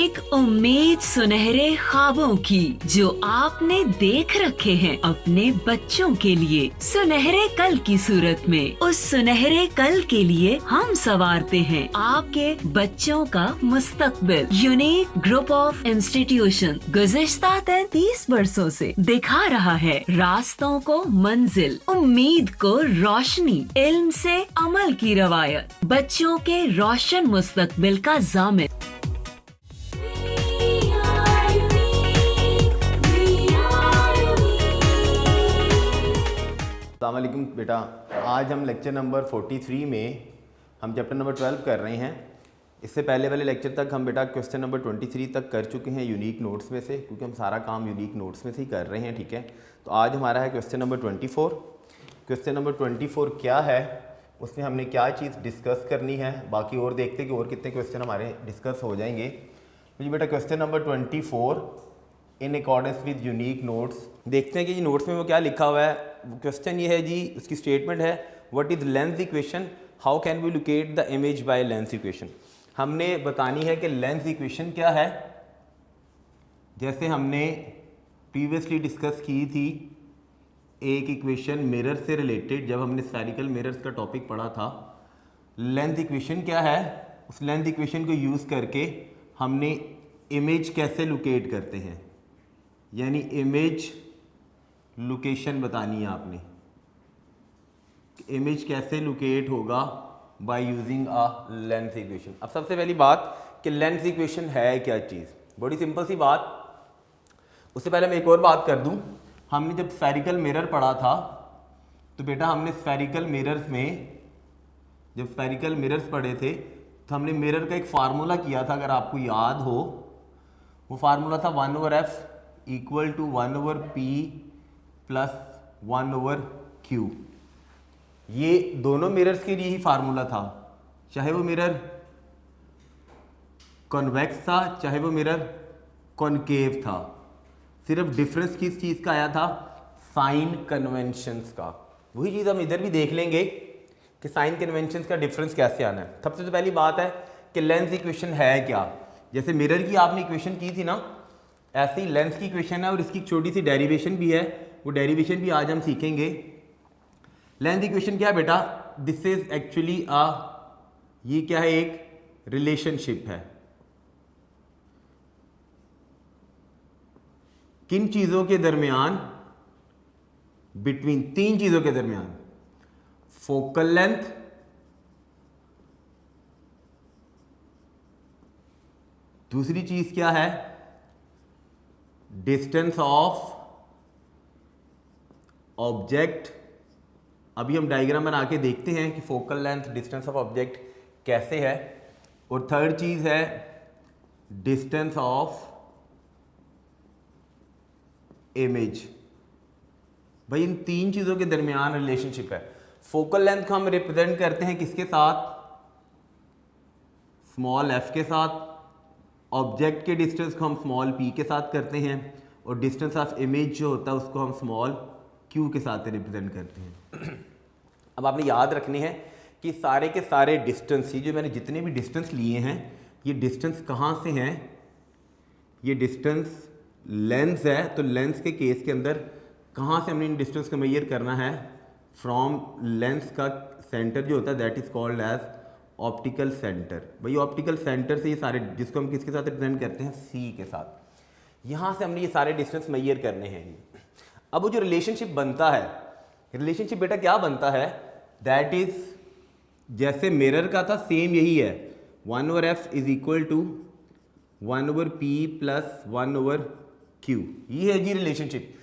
एक उम्मीद सुनहरे ख्वाबों की जो आपने देख रखे हैं अपने बच्चों के लिए, सुनहरे कल की सूरत में। उस सुनहरे कल के लिए हम संवारते हैं आपके बच्चों का मुस्तकबिल। यूनिक ग्रुप ऑफ इंस्टीट्यूशन गुज़िश्ता 33 वर्षों से दिखा रहा है रास्तों को मंजिल, उम्मीद को रोशनी, इल्म से अमल की रवायत, बच्चों के रोशन मुस्तकबिल का ज़ामिन। अस्सलामुअलैकुम बेटा, आज हम लेक्चर नंबर 43 में हम चैप्टर नंबर 12 कर रहे हैं। इससे पहले वाले लेक्चर तक हम बेटा क्वेश्चन नंबर 23 तक कर चुके हैं यूनिक नोट्स में से, क्योंकि हम सारा काम यूनिक नोट्स में से ही कर रहे हैं। ठीक है, तो आज हमारा है क्वेश्चन नंबर 24। क्वेश्चन नंबर 24 क्या है, उसमें हमने क्या चीज़ डिस्कस करनी है, बाकी और देखते हैं कि और कितने क्वेश्चन हमारे डिस्कस हो जाएंगे। तो बेटा question number 24 in accordance with unique notes, देखते हैं कि नोट्स में वो क्या लिखा हुआ है। क्वेश्चन ये है जी, उसकी स्टेटमेंट है what is lens equation, how can we locate the image by lens equation. हमने बतानी है कि लेंस इक्वेशन क्या है। जैसे हमने प्रीवियसली डिस्कस की थी एक इक्वेशन मिरर से रिलेटेड, जब हमने स्फेरिकल मिरर्स का टॉपिक पढ़ा था। लेंस इक्वेशन क्या है, उस लेंस इक्वेशन को यूज़ करके हमने इमेज कैसे लोकेट करते हैं, यानी इमेज लोकेशन बतानी है आपने, इमेज कैसे लोकेट होगा by using a lens equation. अब सबसे पहली बात कि लेंस इक्वेशन है क्या चीज़, बड़ी सिंपल सी बात। उससे पहले मैं एक और बात कर दूं, हमने जब स्फेरिकल मिरर पढ़ा था तो बेटा हमने स्फेरिकल मिरर्स में, जब स्फेरिकल मिरर्स पढ़े थे तो हमने मिरर का एक फार्मूला किया था, अगर आपको याद हो। वो फार्मूला था 1/f equal to 1/p plus 1/q। ये दोनों मिरर्स के लिए ही फार्मूला था, चाहे वो मिरर कॉन्वेक्स था चाहे वो मिरर कॉनकेव था। सिर्फ डिफरेंस किस चीज़ का आया था, साइन कन्वेंशंस का। वही चीज़ हम इधर भी देख लेंगे कि साइन कन्वेंशंस का डिफरेंस कैसे आना है। सबसे तो पहली बात है कि लेंस इक्वेशन है क्या। जैसे मिरर की आपने इक्वेशन की थी ना, ऐसे ही लेंस की इक्वेशन है और इसकी छोटी सी डेरिवेशन भी है, वो डेरिवेशन भी आज हम सीखेंगे। लेंस इक्वेशन क्या है बेटा, दिस इज एक्चुअली ये क्या है, एक रिलेशनशिप है। किन चीजों के दरमियान, बिटवीन तीन चीजों के दरमियान, फोकल लेंथ, दूसरी चीज क्या है, डिस्टेंस ऑफ ऑब्जेक्ट। अभी हम डायग्राम बना के देखते हैं कि focal length, distance of object कैसे है। और थर्ड चीज है डिस्टेंस ऑफ इमेज। भाई इन तीन चीजों के दरमियान रिलेशनशिप है। फोकल लेंथ को हम रिप्रेजेंट करते हैं किसके साथ, स्मॉल f के साथ। ऑब्जेक्ट के डिस्टेंस को हम स्मॉल p के साथ करते हैं, और डिस्टेंस ऑफ इमेज जो होता है उसको हम स्मॉल q के साथ रिप्रेजेंट करते हैं। अब आपने याद रखने हैं कि सारे के सारे डिस्टेंस, ये जो मैंने जितने भी डिस्टेंस लिए हैं, ये डिस्टेंस कहाँ से हैं, ये डिस्टेंस लेंस है। तो लेंस के केस के अंदर कहाँ से हमने इन डिस्टेंस को मेजर करना है, फ्रॉम लेंस का सेंटर जो होता है that is called as optical centre. भाई ऑप्टिकल सेंटर से ये सारे, जिसको हम किसके साथ रिप्रेजेंट करते हैं, सी के साथ, यहाँ से हमने ये सारे डिस्टेंस मेजर करने हैं। अब वो जो रिलेशनशिप बनता है, रिलेशनशिप बेटा क्या बनता है, दैट इज जैसे मिरर का था सेम यही है, 1/f is equal to 1/p plus 1/q। ये है जी रिलेशनशिप।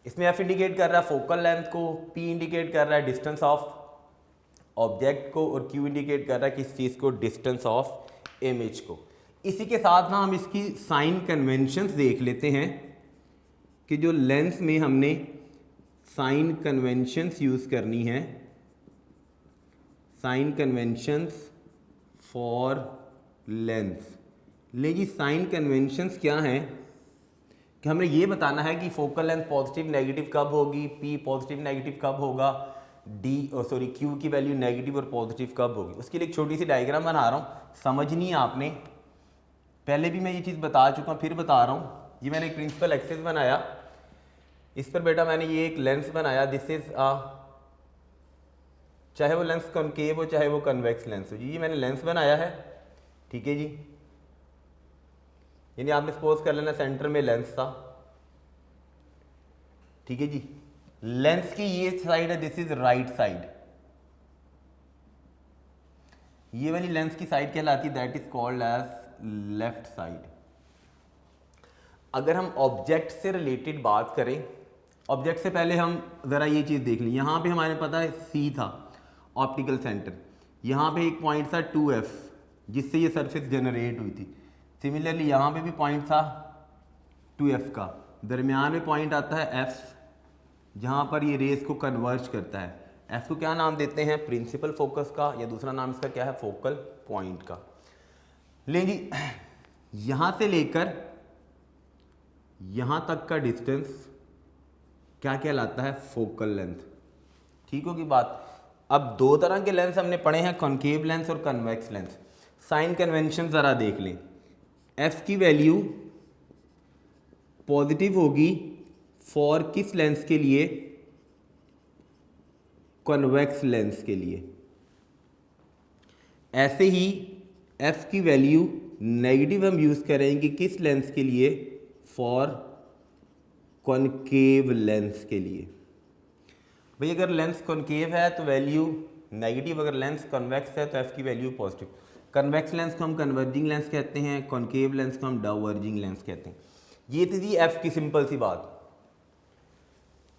इसमें f इंडिकेट कर रहा है फोकल लेंथ को, p इंडिकेट कर रहा है डिस्टेंस ऑफ ऑब्जेक्ट को, और q इंडिकेट कर रहा है किस चीज़ को, डिस्टेंस ऑफ इमेज को। इसी के साथ ना हम इसकी साइन कन्वेंशंस देख लेते हैं कि जो लेंस में हमने साइन कन्वेंशंस यूज़ करनी है, साइन कन्वेंशंस फॉर लेंस। ले जी साइन कन्वेंशंस क्या हैं कि हमने ये बताना है कि फोकल लेंथ पॉजिटिव नेगेटिव कब होगी, p पॉजिटिव नेगेटिव कब होगा, q की वैल्यू नेगेटिव और पॉजिटिव कब होगी। उसके लिए एक छोटी सी डायग्राम बना रहा हूँ, समझनी है आपने। पहले भी मैं ये चीज़ बता चुका हूँ, फिर बता रहा हूँ। ये मैंने एक प्रिंसिपल एक्सिस बनाया, इस पर बेटा मैंने ये एक लेंस बनाया, दिस इज चाहे वो लेंस कॉनकेव हो चाहे वो कन्वेक्स लेंस हो जी, ये मैंने लेंस बनाया है, ठीक है जी। यानी आपने सपोज कर लेना सेंटर में लेंस था, ठीक है जी। लेंस की ये साइड है, दिस इज राइट साइड, ये वाली लेंस की साइड कहलाती है, that is called as left side. अगर हम ऑब्जेक्ट से रिलेटेड बात करें, ऑब्जेक्ट से पहले हम ज़रा ये चीज़ देख लें। यहाँ पे हमारे पता है C था ऑप्टिकल सेंटर, यहाँ पे एक पॉइंट था 2F जिससे ये सरफेस जनरेट हुई थी। सिमिलरली यहाँ पे भी पॉइंट था 2F का, दरमियान में पॉइंट आता है F जहाँ पर ये रेस को कन्वर्ज करता है। F को क्या नाम देते हैं? प्रिंसिपल फोकस का, या दूसरा नाम इसका क्या है? फोकल पॉइंट का। लें जी, यहाँ से लेकर यहाँ तक का डिस्टेंस क्या कहलाता है? Focal length. ठीक होगी बात। अब दो तरह के लेंस हमने पढ़े हैं, कॉनकेव लेंस और कन्वेक्स लेंस। साइन कन्वेंशन ज़रा देख लें। F की वैल्यू पॉजिटिव होगी फॉर किस लेंस के लिए? कन्वेक्स लेंस के लिए। ऐसे ही F की वैल्यू नेगेटिव हम यूज़ करेंगे किस लेंस के लिए? फॉर कॉनकेव लेंस के लिए। भाई अगर लेंस कॉनकेव है तो वैल्यू नेगेटिव, अगर लेंस कन्वेक्स है तो F की वैल्यू पॉजिटिव। कन्वेक्स लेंस को हम कन्वर्जिंग लेंस कहते हैं, कॉनकेव लेंस को हम डाइवर्जिंग लेंस कहते हैं। ये थी जी F की सिंपल सी बात।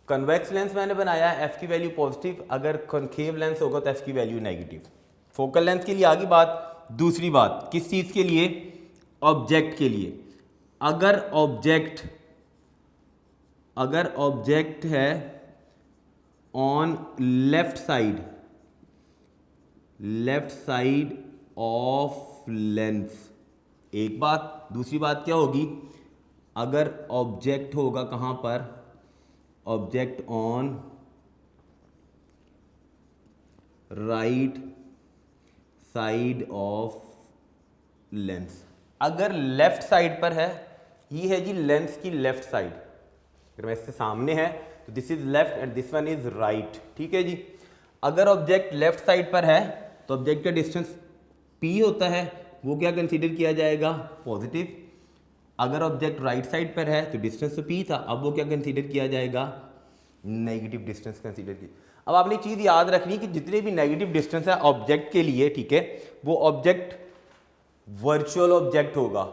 कन्वेक्स लेंस मैंने बनाया, F की वैल्यू पॉजिटिव, अगर कॉनकेव लेंस होगा तो F की वैल्यू नेगेटिव। फोकल लेंथ के लिए आगे बात। दूसरी बात किस चीज़ के लिए? ऑब्जेक्ट के लिए। अगर ऑब्जेक्ट है on left side of lens, एक बात। दूसरी बात क्या होगी? अगर ऑब्जेक्ट होगा कहाँ पर? Object on right side of lens. अगर लेफ्ट साइड पर है, ये है जी लेंस की लेफ्ट साइड। अगर मैं इससे सामने है तो this is left and this one is right. ठीक है जी। अगर ऑब्जेक्ट लेफ्ट साइड पर है तो ऑब्जेक्ट का डिस्टेंस P होता है, वो क्या कंसीडर किया जाएगा? पॉजिटिव। अगर ऑब्जेक्ट राइट साइड पर है तो डिस्टेंस तो P था, अब वो क्या कंसीडर किया जाएगा? नेगेटिव डिस्टेंस कंसीडर किया। अब आपने चीज़ याद रखनी कि जितने भी नेगेटिव डिस्टेंस है ऑब्जेक्ट के लिए, ठीक है, वो ऑब्जेक्ट वर्चुअल ऑब्जेक्ट होगा।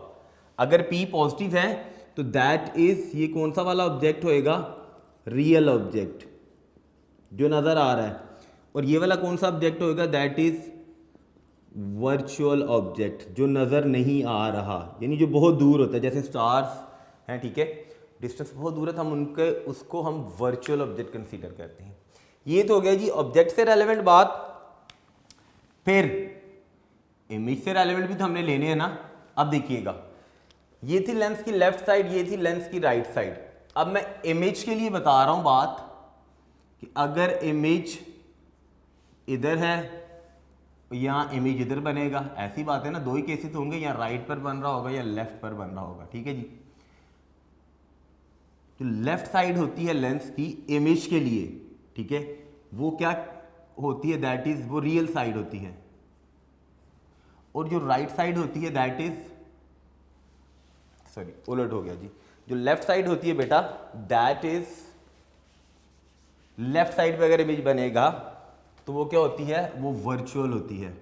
अगर P पॉजिटिव है तो दैट इज, ये कौन सा वाला ऑब्जेक्ट होएगा? रियल ऑब्जेक्ट जो नज़र आ रहा है। और ये वाला कौन सा ऑब्जेक्ट होएगा? दैट इज वर्चुअल ऑब्जेक्ट जो नज़र नहीं आ रहा, यानी जो बहुत दूर होता है, जैसे स्टार्स हैं, ठीक है, डिस्टेंस बहुत दूर है तो हम उनके उसको हम वर्चुअल ऑब्जेक्ट कंसीडर करते हैं। ये तो हो गया जी ऑब्जेक्ट से रेलेवेंट बात। फिर इमेज से रेलेवेंट भी तो हमने लेने हैं ना। अब देखिएगा, ये थी लेंस की लेफ्ट साइड, ये थी लेंस की राइट साइड। अब मैं इमेज के लिए बता रहा हूं बात कि अगर इमेज इधर है, यहाँ इमेज इधर बनेगा, ऐसी बात है ना। दो ही केसेस होंगे, या राइट पर बन रहा होगा या लेफ्ट पर बन रहा होगा। ठीक है जी। तो लेफ्ट साइड होती है लेंस की इमेज के लिए, ठीक है, वो क्या होती है? दैट इज, वो रियल साइड होती है। और जो राइट साइड होती है दैट इज, सॉरी उलट हो गया जी, जो लेफ्ट साइड होती है बेटा दैट इज, लेफ्ट साइड पे अगर इमेज बनेगा तो वो क्या होती है? वो वर्चुअल होती है।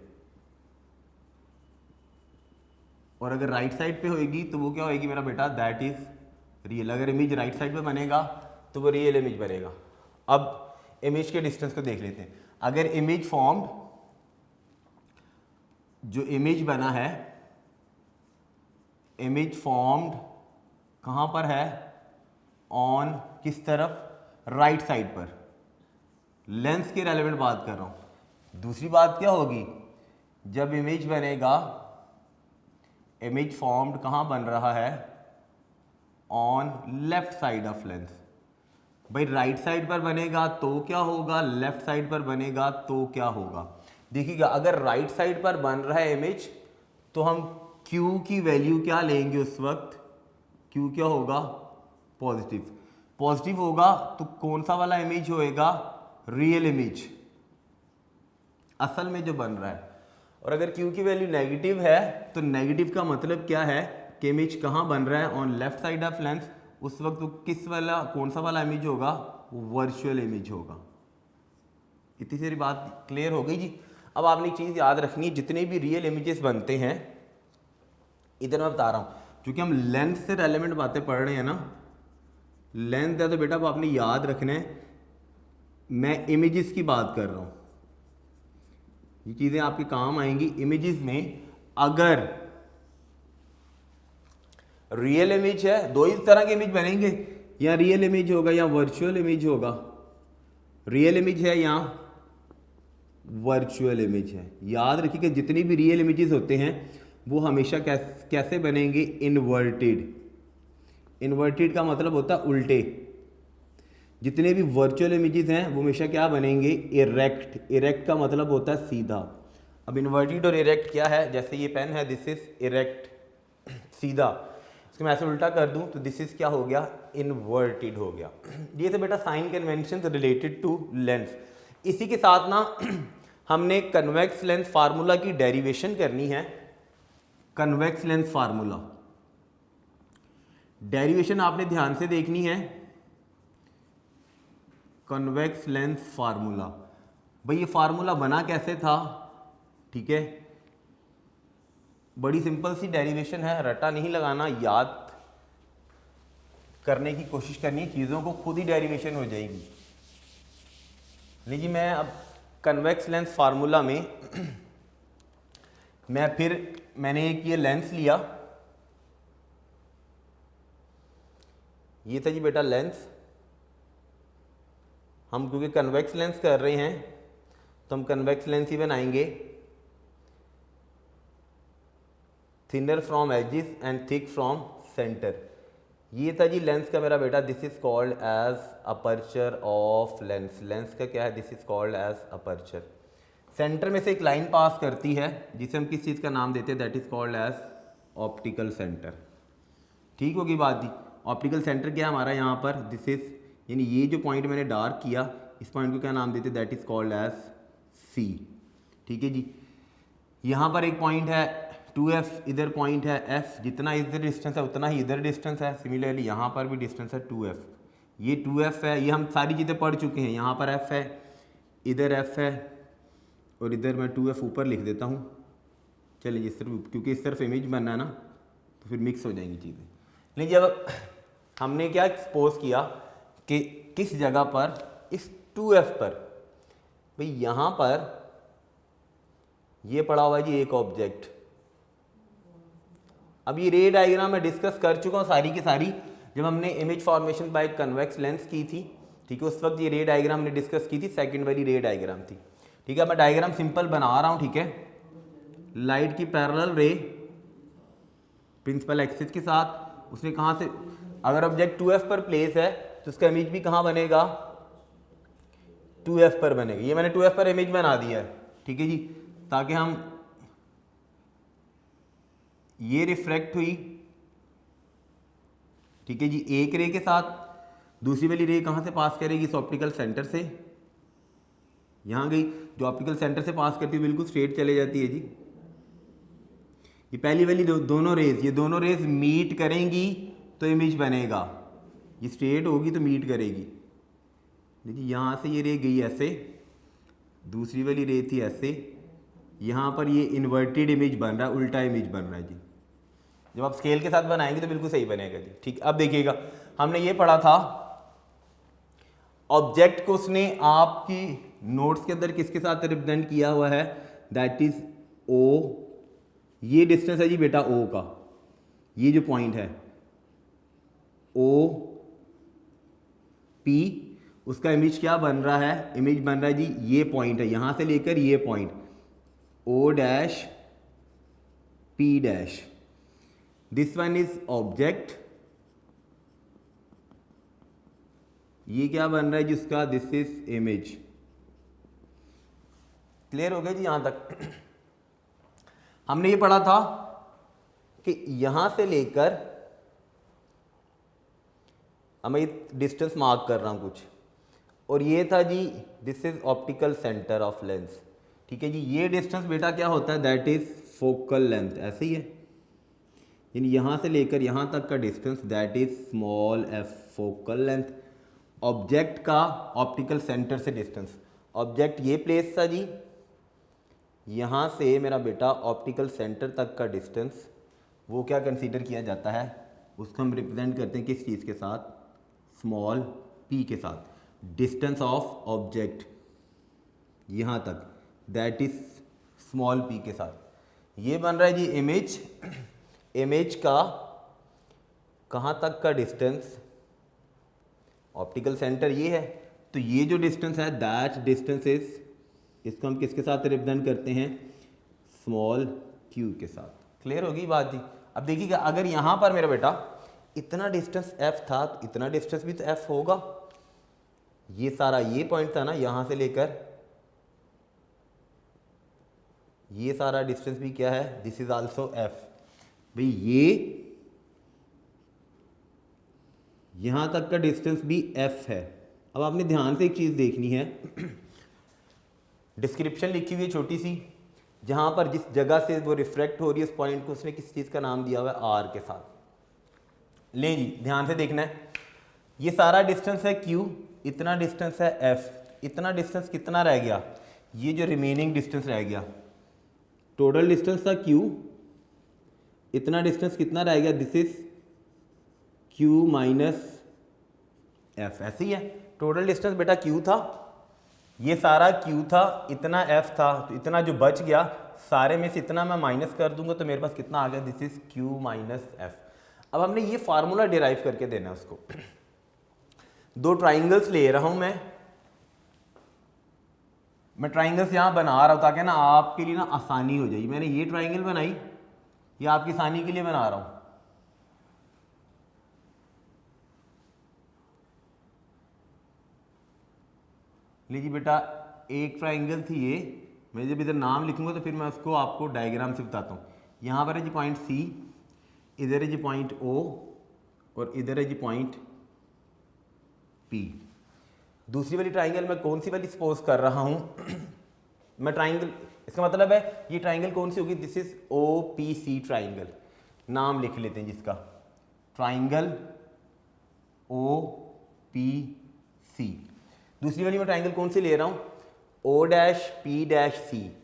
और अगर राइट साइड पे होएगी तो वो क्या होएगी मेरा बेटा? That is real. अगर इमेज राइट साइड पे बनेगा तो वो रियल इमेज बनेगा। अब इमेज के डिस्टेंस को देख लेते हैं। अगर इमेज फॉर्म्ड, जो इमेज बना है, इमेज फॉर्म्ड कहां पर है? ऑन किस तरफ? राइट साइड पर। लेंस के रेलेवेंट बात कर रहा हूं। दूसरी बात क्या होगी? जब इमेज बनेगा, इमेज फॉर्म्ड कहां बन रहा है? On left side of lens. भाई राइट साइड पर बनेगा तो क्या होगा? लेफ्ट साइड पर बनेगा तो क्या होगा? देखिएगा, अगर राइट साइड पर बन रहा है इमेज तो हम Q की वैल्यू क्या लेंगे उस वक्त, Q क्या होगा, पॉजिटिव। पॉजिटिव होगा तो कौन सा वाला इमेज होएगा, रियल इमेज, असल में जो बन रहा है। और अगर Q की वैल्यू नेगेटिव है तो नेगेटिव का मतलब क्या है कि इमेज कहाँ बन रहा है, on left side of lens. उस वक्त तो किस वाला, कौन सा वाला इमेज होगा, वर्चुअल इमेज होगा। इतनी सारी बात क्लियर हो गई जी। अब आपने एक चीज़ याद रखनी है, जितने भी रियल इमेजेस बनते हैं, इधर मैं बता रहा हूँ, क्योंकि हम लेंस से रेलेवेंट बातें पढ़ रहे हैं ना, लेंस है तो बेटा अब आपने याद रखना है, मैं इमेजेस की बात कर रहा हूँ, ये चीज़ें आपके काम आएंगी। इमेजेस में अगर रियल इमेज है, दो ही तरह के इमेज बनेंगे, या रियल इमेज होगा या वर्चुअल इमेज होगा। रियल इमेज है या वर्चुअल इमेज है। याद रखिए कि जितनी भी रियल इमेजेस होते हैं वो हमेशा कैसे बनेंगे, इन्वर्टेड। इन्वर्टेड का मतलब होता है उल्टे। जितने भी वर्चुअल इमेजेस हैं वो हमेशा क्या बनेंगे, इरेक्ट। इरेक्ट का मतलब होता है सीधा। अब इन्वर्टेड और इरेक्ट क्या है, जैसे ये पेन है, दिस इज इरेक्ट, सीधा। इसको मैं ऐसे उल्टा कर दूं तो दिस इज क्या हो गया, इन्वर्टेड हो गया। ये तो बेटा sign convention related to lens. इसी के साथ ना हमने कन्वेक्स लेंस फार्मूला की डेरिवेशन करनी है। कन्वेक्स लेंस फार्मूला डेरिवेशन आपने ध्यान से देखनी है। कन्वेक्स लेंस फार्मूला, भाई ये फार्मूला बना कैसे था, ठीक है, बड़ी सिंपल सी डेरिवेशन है, रटा नहीं लगाना, याद करने की कोशिश करनी है, चीज़ों को खुद ही डेरिवेशन हो जाएगी। नहीं जी, मैं अब कन्वेक्स लेंस फार्मूला में मैंने एक ये लेंस लिया, ये था जी बेटा लेंस। हम क्योंकि कन्वेक्स लेंस कर रहे हैं तो हम कन्वेक्स लेंस ही बनाएंगे। Thinner from edges and thick from centre. ये था जी लेंस का मेरा बेटा, this is called as aperture of lens. Lens का क्या है, this is called as aperture. Centre में से एक लाइन पास करती है जिसे हम किस चीज़ का नाम देते हैं, that is called as optical centre. ठीक होगी बात जी। ऑप्टिकल सेंटर क्या है हमारा यहाँ पर, दिस इज, यानी ये जो पॉइंट मैंने डार्क किया, इस पॉइंट को क्या नाम देते हैं, दैट इज कॉल्ड एज सी। ठीक है जी। यहाँ पर एक पॉइंट है 2f, इधर पॉइंट है f, जितना इधर डिस्टेंस है उतना ही इधर डिस्टेंस है। सिमिलरली यहाँ पर भी डिस्टेंस है 2f, ये 2f है, ये हम सारी चीज़ें पढ़ चुके हैं। यहाँ पर f है, इधर f है, और इधर मैं 2f ऊपर लिख देता हूँ। चलिए इस तरफ, क्योंकि इस तरफ इमेज बनना है ना, तो फिर मिक्स हो जाएंगी चीज़ें। नहीं, जब हमने क्या एक्सपोज किया कि किस जगह पर, इस 2f पर, भाई यहाँ पर ये पड़ा हुआ है जी एक ऑब्जेक्ट। अब ये रे डायग्राम मैं डिस्कस कर चुका हूँ सारी की सारी, जब हमने image formation by convex lens की थी। ठीक है, उस वक्त ये रे डायग्राम हमने डिस्कस की थी, सेकंड वाली रे डायग्राम थी। ठीक है, मैं डायग्राम सिंपल बना रहा हूँ। ठीक है, लाइट की पैरेलल रे प्रिंसिपल एक्सिस के साथ, उसने कहाँ से, अगर ऑब्जेक्ट 2f पर प्लेस है तो उसका इमेज भी कहाँ बनेगा, 2f पर बनेगा। ये मैंने 2f पर इमेज बना दिया है। ठीक है जी, ताकि हम, ये रिफ्रैक्ट हुई, ठीक है जी, एक रे के साथ, दूसरी वाली रे कहाँ से पास करेगी, इस ऑप्टिकल सेंटर से, यहाँ गई, जो ऑप्टिकल सेंटर से पास करती है बिल्कुल स्ट्रेट चले जाती है जी। ये पहली वाली दोनों रेज, ये दोनों रेज मीट करेंगी तो इमेज बनेगा, ये स्ट्रेट होगी तो मीट करेगी। देखिए यहाँ से ये रे गई ऐसे, दूसरी वाली रे थी ऐसे, यहाँ पर ये इन्वर्टेड इमेज बन रहा है, उल्टा इमेज बन रहा है जी। जब आप स्केल के साथ बनाएंगे तो बिल्कुल सही बनेगा जी। ठीक, अब देखिएगा, हमने ये पढ़ा था ऑब्जेक्ट को उसने आपकी नोट्स के अंदर किसके साथ रिप्रेजेंट किया हुआ है, दैट इज ओ। ये डिस्टेंस है जी बेटा ओ का, ये जो पॉइंट है ओ पी, उसका इमेज क्या बन रहा है, इमेज बन रहा है जी ये पॉइंट है, यहां से लेकर ये point O dash P dash. This one is object, ये क्या बन रहा है जिसका, दिस इज इमेज। क्लियर हो गया जी यहां तक। हमने ये पढ़ा था कि यहां से लेकर, अब मैं डिस्टेंस मार्क कर रहा हूं कुछ, और ये था जी this is optical centre of lens, ठीक है जी। ये डिस्टेंस बेटा क्या होता है, दैट इज फोकल लेंथ, ऐसे ही है, यानी यहाँ से लेकर यहाँ तक का distance that is small F, focal length. Object का ऑप्टिकल सेंटर से डिस्टेंस, ऑब्जेक्ट ये प्लेस था जी, यहाँ से मेरा बेटा ऑप्टिकल सेंटर तक का डिस्टेंस वो क्या कंसीडर किया जाता है, उसको हम रिप्रेजेंट करते हैं किस चीज़ के साथ, स्मॉल p के साथ। डिस्टेंस ऑफ ऑब्जेक्ट यहाँ तक दैट इज स्मॉल p के साथ। ये बन रहा है जी इमेज, इमेज का कहाँ तक का डिस्टेंस, ऑप्टिकल सेंटर ये है, तो ये जो डिस्टेंस है दैट डिस्टेंस इज, इसको हम किसके साथ रिप्रेजेंट करते हैं, स्मॉल q के साथ। क्लियर होगी बात जी। अब देखिएगा अगर यहाँ पर मेरा बेटा इतना डिस्टेंस f था तो इतना डिस्टेंस भी तो f होगा, ये सारा ये पॉइंट था ना, यहाँ से लेकर ये सारा डिस्टेंस भी क्या है, दिस इज आल्सो f। भाई ये यहाँ तक का डिस्टेंस भी f है। अब आपने ध्यान से एक चीज़ देखनी है, डिस्क्रिप्शन लिखी हुई है छोटी सी, जहाँ पर जिस जगह से वो रिफ्रैक्ट हो रही है उस पॉइंट को उसने किस चीज़ का नाम दिया हुआ है, r के साथ। ले जी ध्यान से देखना है, ये सारा डिस्टेंस है q, इतना डिस्टेंस है f, इतना डिस्टेंस कितना रह गया, ये जो रिमेनिंग डिस्टेंस रह गया, टोटल डिस्टेंस था q, इतना डिस्टेंस कितना रह गया, this is q minus f, ऐसे ही है। टोटल डिस्टेंस बेटा q था, ये सारा q था, इतना f था, तो इतना जो बच गया सारे में से इतना मैं माइनस कर दूंगा तो मेरे पास कितना आ गया, this is q minus f। अब हमने ये फार्मूला डिराइव करके देना है उसको। दो ट्राइंगल्स ले रहा हूं मैं ट्राइंगल्स यहां बना रहा हूं ताकि ना आपके लिए ना आसानी हो जाएगी। मैंने ये ट्राइंगल बनाई, ये आपकी आसानी के लिए बना रहा हूं। लीजिए बेटा एक ट्राइंगल थी ये, मैं जब इधर नाम लिखूंगा तो फिर मैं उसको आपको डायग्राम से बताता हूँ। यहाँ पर है जी पॉइंट C, इधर है जी पॉइंट O और इधर है जी पॉइंट P। दूसरी वाली ट्राइंगल मैं कौन सी वाली सपोज कर रहा हूँ मैं ट्राइंगल, इसका मतलब है ये ट्राइंगल कौन सी होगी, दिस इज OPC ट्राइंगल, नाम लिख लेते हैं जिसका, ट्राइंगल OPC। दूसरी वाली मैं ट्राइंगल कौन सी ले रहा हूँ, O'P'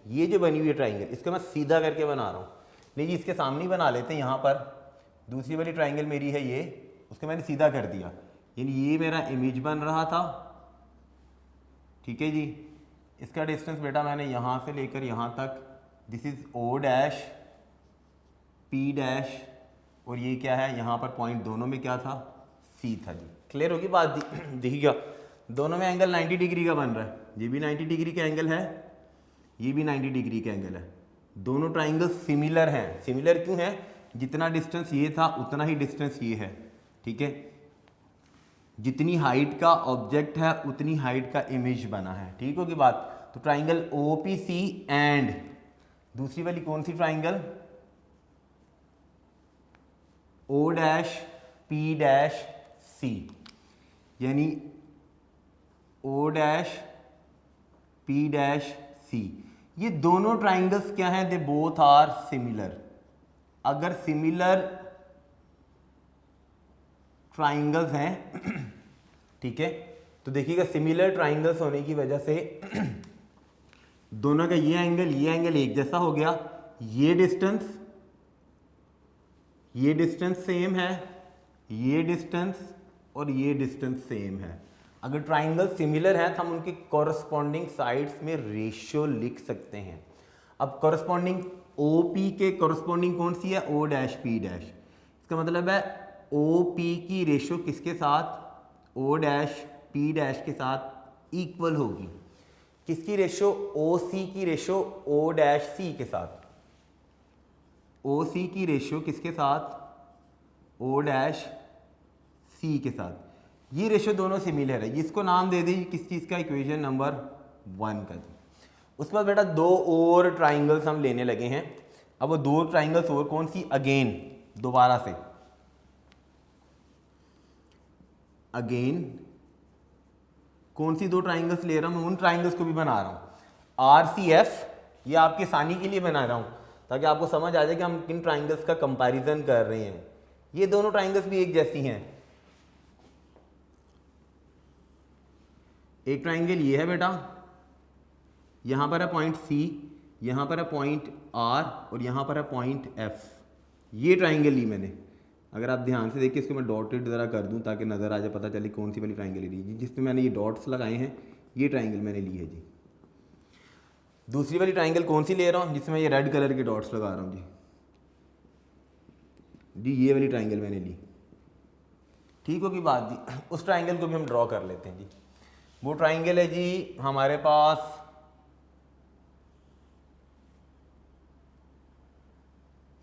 ये जो बनी हुई है ट्राइंगल, इसको मैं सीधा करके बना रहा हूँ। नहीं जी इसके सामने ही बना लेते हैं, यहाँ पर दूसरी वाली ट्राइंगल मेरी है ये, उसको मैंने सीधा कर दिया, यानी ये मेरा इमेज बन रहा था, ठीक है जी। इसका डिस्टेंस बेटा मैंने यहाँ से लेकर यहाँ तक, दिस इज O'P' और ये क्या है, यहाँ पर पॉइंट दोनों में क्या था, C था जी। क्लियर होगी बात, देखिएगा दोनों में एंगल 90 डिग्री का बन रहा है, ये भी 90 डिग्री का एंगल है, ये भी 90 डिग्री का एंगल है। दोनों ट्राइंगल सिमिलर हैं। सिमिलर क्यों है, जितना डिस्टेंस ये था उतना ही डिस्टेंस ये है, ठीक है। जितनी हाइट का ऑब्जेक्ट है उतनी हाइट का इमेज बना है, ठीक होगी बात। तो ट्राइंगल OPC एंड दूसरी वाली कौन सी ट्राइंगल, O'P' यानी O'P' ये दोनों ट्राइंगल्स क्या हैं, दे बोथ आर सिमिलर। अगर सिमिलर ट्राइंगल्स हैं ठीक है, तो देखिएगा सिमिलर ट्राइंगल्स होने की वजह से दोनों का ये एंगल एक जैसा हो गया, ये डिस्टेंस सेम है, ये डिस्टेंस और ये डिस्टेंस सेम है। अगर ट्राइंगल सिमिलर है तो हम उनके कॉरस्पॉन्डिंग साइड्स में रेशियो लिख सकते हैं। अब कॉरस्पॉन्डिंग OP के कॉरस्पॉन्डिंग कौन सी है, O'P'। इसका मतलब है OP की रेशियो किसके साथ, O'P' के साथ इक्वल होगी। किसकी रेशियो, OC की रेशियो O'C के साथ। OC की रेशियो किसके साथ, O'C के साथ। ये रेशियो दोनों सिमिलर है, इसको नाम दे दीजिए किस चीज़ का, इक्वेशन नंबर 1 का। उसके बाद बेटा दो और ट्राइंगल्स हम लेने लगे हैं। अब वो दो ट्राइंगल्स और कौन सी, अगेन दोबारा से अगेन कौन सी दो ट्राइंगल्स ले रहा हूँ मैं, उन ट्राइंगल्स को भी बना रहा हूँ। RCF ये आपके आसानी के लिए बना रहा हूँ ताकि आपको समझ आ जाए कि हम किन ट्राइंगल्स का कंपैरिजन कर रहे हैं। ये दोनों ट्राइंगल्स भी एक जैसी हैं। एक ट्राइंगल ये है बेटा, यहाँ पर है पॉइंट C, यहाँ पर है पॉइंट R और यहाँ पर है पॉइंट F। ये ट्राइंगल ली मैंने। अगर आप ध्यान से देखिए इसको मैं डॉटेड ज़रा कर दूँ ताकि नज़र आ जाए, पता चले कौन सी वाली ट्राइंगल ली जी, जिसमें मैंने ये डॉट्स लगाए हैं, ये ट्राइंगल मैंने ली है जी। दूसरी वाली ट्राइंगल कौन सी ले रहा हूँ जिसमें ये रेड कलर के डॉट्स लगा रहा हूँ जी, ये वाली ट्राइंगल मैंने ली। ठीक होगी बात जी। उस ट्राइंगल को भी हम ड्रॉ कर लेते हैं जी। वो ट्राइंगल है जी हमारे पास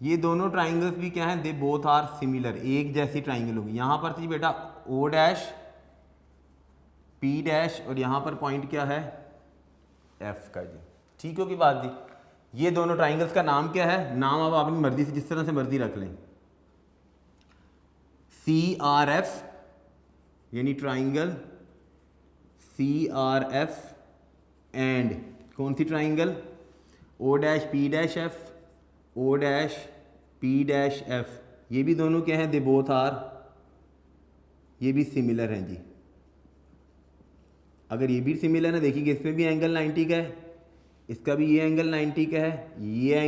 ये दोनों ट्राइंगल्स भी क्या हैं, दे बोथ आर सिमिलर, एक जैसी ट्राइंगल होगी। यहाँ पर थी बेटा O डैश P डैश और यहाँ पर पॉइंट क्या है F का जी। ठीक होगी बात जी। ये दोनों ट्राइंगल्स का नाम क्या है, नाम अब अपनी मर्जी से जिस तरह से मर्जी रख लें। CRF यानी ट्राइंगल CRF एंड कौन सी triangle O dash P dash F, O dash P dash F। ये भी दोनों क्या हैं, दे बोथ आर, ये भी सिमिलर हैं जी। अगर ये भी सिमिलर है देखिए इसमें भी एंगल 90 का है, इसका भी ये एंगल 90 का है, ये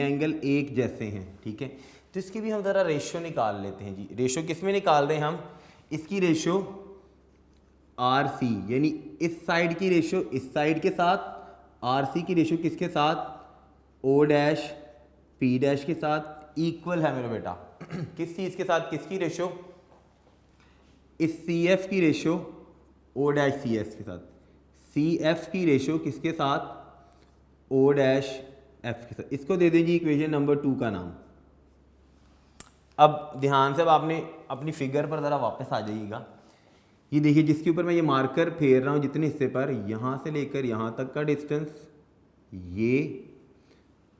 एंगल एक जैसे हैं। ठीक है, तो इसकी भी हम ज़रा रेशियो निकाल लेते हैं जी। रेशियो किस में निकाल रहे हैं हम, इसकी रेशियो RC यानी इस साइड की रेशियो इस साइड के साथ, RC की रेशियो किसके साथ, O डैश P डैश के साथ इक्वल है मेरे बेटा। किस चीज़ के साथ, किसकी रेशियो, इस CF की रेशियो O डैश CS के साथ, CF की रेशियो किसके साथ, O डैश F के साथ। इसको दे दीजिए इक्वेशन नंबर 2 का नाम। अब ध्यान से अब आपने अपनी फिगर पर ज़रा वापस आ जाइएगा। ये देखिए जिसके ऊपर मैं ये मार्कर फेर रहा हूँ जितने हिस्से पर, यहाँ से लेकर यहाँ तक का डिस्टेंस ये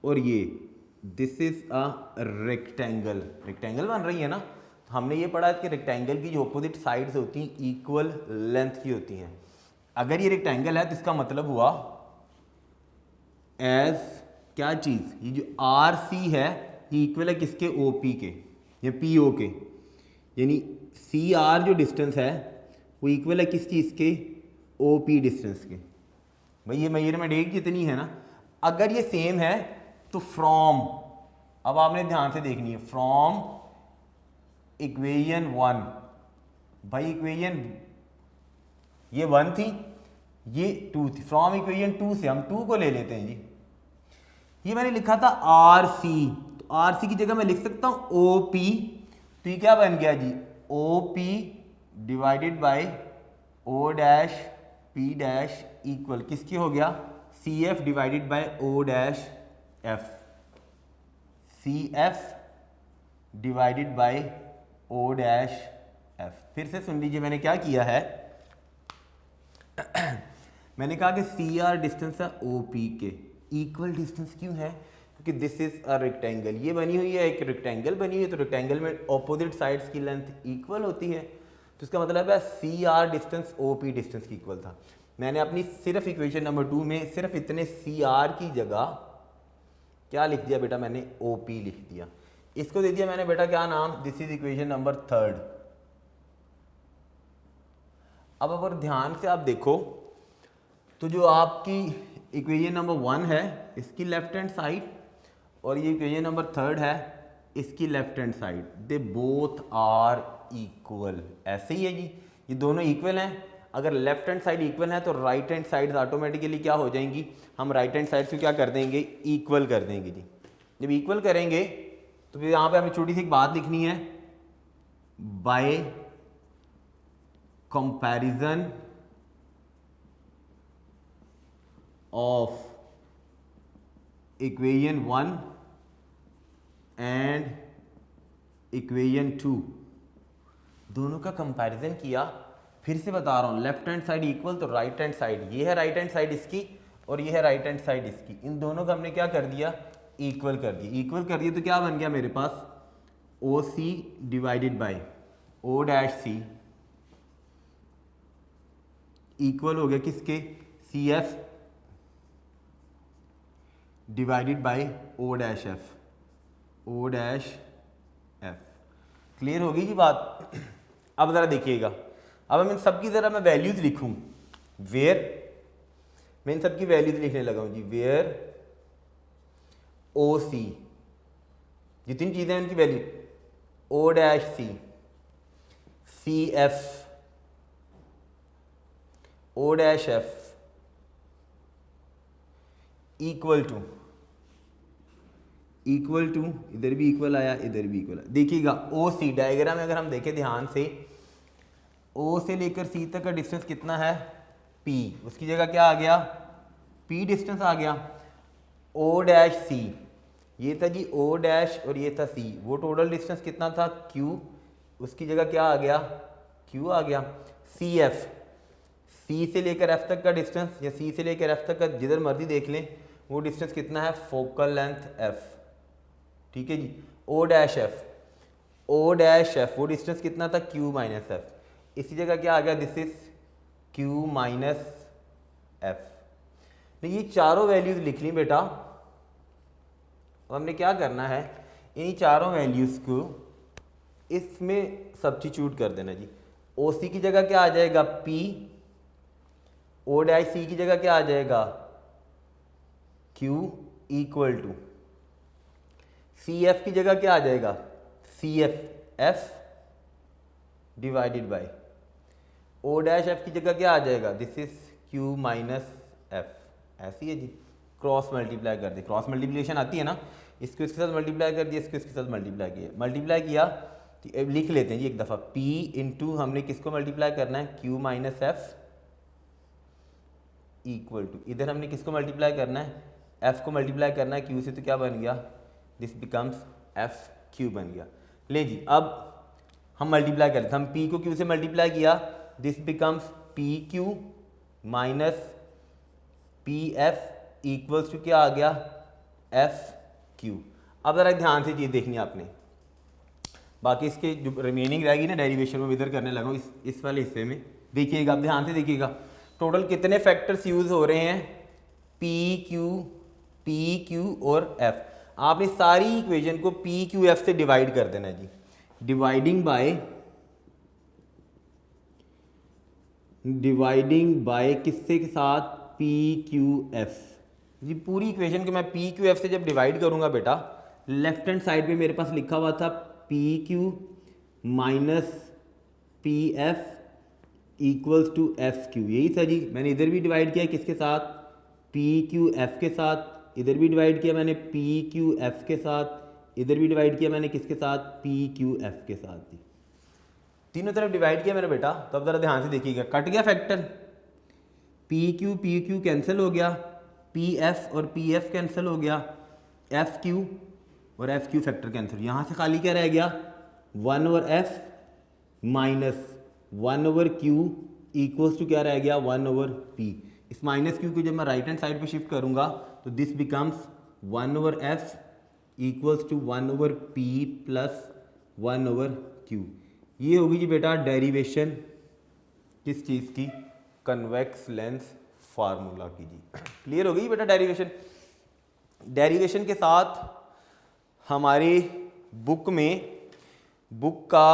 और ये, this is a rectangle. Rectangle बन रही है ना, तो हमने ये पढ़ा कि रेक्टेंगल की जो अपोजिट साइड्स होती हैं इक्वल लेंथ की होती हैं। अगर ये रेक्टेंगल है तो इसका मतलब हुआ एज क्या चीज़, ये जो RC है ये इक्वल है किसके, OP के या PO के, यानी CR जो डिस्टेंस है वो इक्वल है किस चीज़ के, OP डिस्टेंस के। भाई ये मेजरमेंट एक जितनी है ना, अगर ये सेम है तो फ्रॉम, अब आपने ध्यान से देखनी है, फ्रॉम इक्वेशन 1, भाई इक्वेशन ये 1 थी ये 2 थी, फ्रॉम इक्वेशन 2 से हम 2 को ले लेते हैं जी। ये मैंने लिखा था RC, तो RC की जगह मैं लिख सकता हूँ OP, तो ये क्या बन गया जी, OP divided by O dash P dash equal किसकी हो गया, CF divided by O dash F, CF divided by O dash F। फिर से सुन लीजिए मैंने क्या किया है, मैंने कहा कि CR डिस्टेंस है OP के, इक्वल डिस्टेंस क्यों है, क्योंकि दिस इज अ रेक्टेंगल, ये बनी हुई है, एक रेक्टेंगल बनी हुई है, तो रेक्टेंगल में ऑपोजिट साइड्स की लेंथ इक्वल होती है, तो इसका मतलब है CR डिस्टेंस OP डिस्टेंस की इक्वल था। मैंने अपनी सिर्फ इक्वेशन नंबर 2 में सिर्फ इतने CR की जगह क्या लिख दिया बेटा, मैंने OP लिख दिया। इसको दे दिया मैंने बेटा क्या नाम, दिस इज इक्वेशन नंबर 3। अब अगर ध्यान से आप देखो तो जो आपकी इक्वेशन नंबर 1 है इसकी लेफ्ट हैंड साइड और ये इक्वेशन नंबर 3 है इसकी left hand side, they both are equal. ऐसे ही है जी, ये दोनों इक्वल हैं। अगर लेफ्ट हैंड साइड इक्वल है तो राइट हैंड साइड ऑटोमेटिकली क्या हो जाएंगी, हम राइट हैंड साइड से क्या कर देंगे, इक्वल कर देंगे जी। जब इक्वल करेंगे तो फिर यहाँ पे हमें छोटी सी एक बात लिखनी है, bye comparison of equation 1 and equation 2, दोनों का कंपैरिजन किया। फिर से बता रहा हूँ, लेफ्ट हैंड साइड इक्वल तो राइट हैंड साइड, ये है राइट हैंड साइड इसकी और ये है राइट हैंड साइड इसकी, इन दोनों का हमने क्या कर दिया, इक्वल कर दिया। इक्वल कर दिया तो क्या बन गया मेरे पास, O C divided by O dash C equal हो गया किसके, C F divided by O dash F, O dash F. Clear होगी जी बात। अब ज़रा देखिएगा, अब हम इन सब की ज़रा मैं वैल्यूज़ लिखूँ, वेयर, मैं इन सब की वैल्यूज़ लिखने लगा हूँ जी, वेयर ओ सी, जितनी चीज़ें हैं उनकी value, O dash C, C F, O dash F equal to इधर भी इक्वल आया, इधर भी इक्वल आया। देखिएगा ओ सी डायग्राम में अगर हम देखें ध्यान से, ओ से लेकर सी तक का डिस्टेंस कितना है, पी, उसकी जगह क्या आ गया, पी डिस्टेंस आ गया। ओ डैश सी, ये था जी ओ डैश और ये था सी, वो टोटल डिस्टेंस कितना था, क्यू, उसकी जगह क्या आ गया, क्यू आ गया। सी एफ, सी से लेकर एफ तक का डिस्टेंस, या सी से लेकर एफ तक का जिधर मर्जी देख लें, वो डिस्टेंस कितना है, फोकल लेंथ एफ, ठीक है जी। O dash F, O dash F, वो डिस्टेंस कितना था, क्यू माइनस एफ, इसी जगह क्या आ गया, this is Q minus F. तो ये चारों वैल्यूज लिख ली बेटा। अब हमने क्या करना है, इन चारों वैल्यूज को इसमें सब्स्टिट्यूट कर देना जी। ओ सी की जगह क्या आ जाएगा, पी, ओ डैश सी की जगह क्या आ जाएगा, Q equal to, C F की जगह क्या आ जाएगा, C F F divided by O dash F की जगह क्या आ जाएगा, this is Q minus F. ऐसी है जी, क्रॉस मल्टीप्लाई कर दे, क्रॉस मल्टीप्लिकेशन आती है ना, इसको इसके साथ मल्टीप्लाई कर दिया, इसको इसके साथ मल्टीप्लाई किया तो अब लिख लेते हैं जी एक दफ़ा, P इंटू हमने किसको मल्टीप्लाई करना है, Q minus F equal to, इधर हमने किसको मल्टीप्लाई करना है, F को मल्टीप्लाई करना है Q से, तो क्या बन गया, दिस बिकम्स एफ क्यू बन गया। ले जी, अब हम मल्टीप्लाई करते हैं, हम P को Q से मल्टीप्लाई किया, this becomes P Q minus P F equals to क्या आ गया, एफ क्यू। अब ज़रा ध्यान से चीज़ देखनी है आपने, बाकी इसके जो रिमेनिंग रहेगी ना डेरिवेशन में इधर करने लगा इस वाले हिस्से में। देखिएगा, आप ध्यान से देखिएगा, टोटल कितने फैक्टर्स यूज़ हो रहे हैं, पी क्यू और एफ। आपने सारी इक्वेशन को पी क्यू एफ से डिवाइड कर देना है जी, डिवाइडिंग बाय किससे के साथ, पी क्यू एफ जी। पूरी इक्वेशन को मैं पी क्यू एफ से जब डिवाइड करूंगा बेटा, लेफ्ट हैंड साइड पे मेरे पास लिखा हुआ था P Q minus P F equals to F Q, यही था जी। मैंने इधर भी डिवाइड किया किसके साथ, पी क्यू एफ के साथ, इधर भी डिवाइड किया मैंने पी क्यू एफ के साथ, इधर भी डिवाइड किया मैंने किसके साथ, पी क्यू एफ के साथ जी। तीनों तरफ डिवाइड किया मैंने बेटा। तो अब ज़रा ध्यान से देखिएगा, कट गया फैक्टर, पी क्यू कैंसिल हो गया, पी एफ और पी एफ कैंसिल हो गया, एफ क्यू और एफ क्यू फैक्टर कैंसिल, यहाँ से खाली क्या रह गया, 1 over F minus 1 over Q equals to क्या रह गया, 1 ओवर पी। इस माइनस क्यू को जब मैं राइट हैंड साइड पे शिफ्ट करूँगा तो this becomes 1 over F equals to 1 over P plus 1 over Q. ये होगी जी बेटा डेरिवेशन किस चीज़ की, कन्वेक्स लेंस फार्मूला की जी। क्लियर हो गई बेटा डेरिवेशन। डेरिवेशन के साथ हमारे बुक का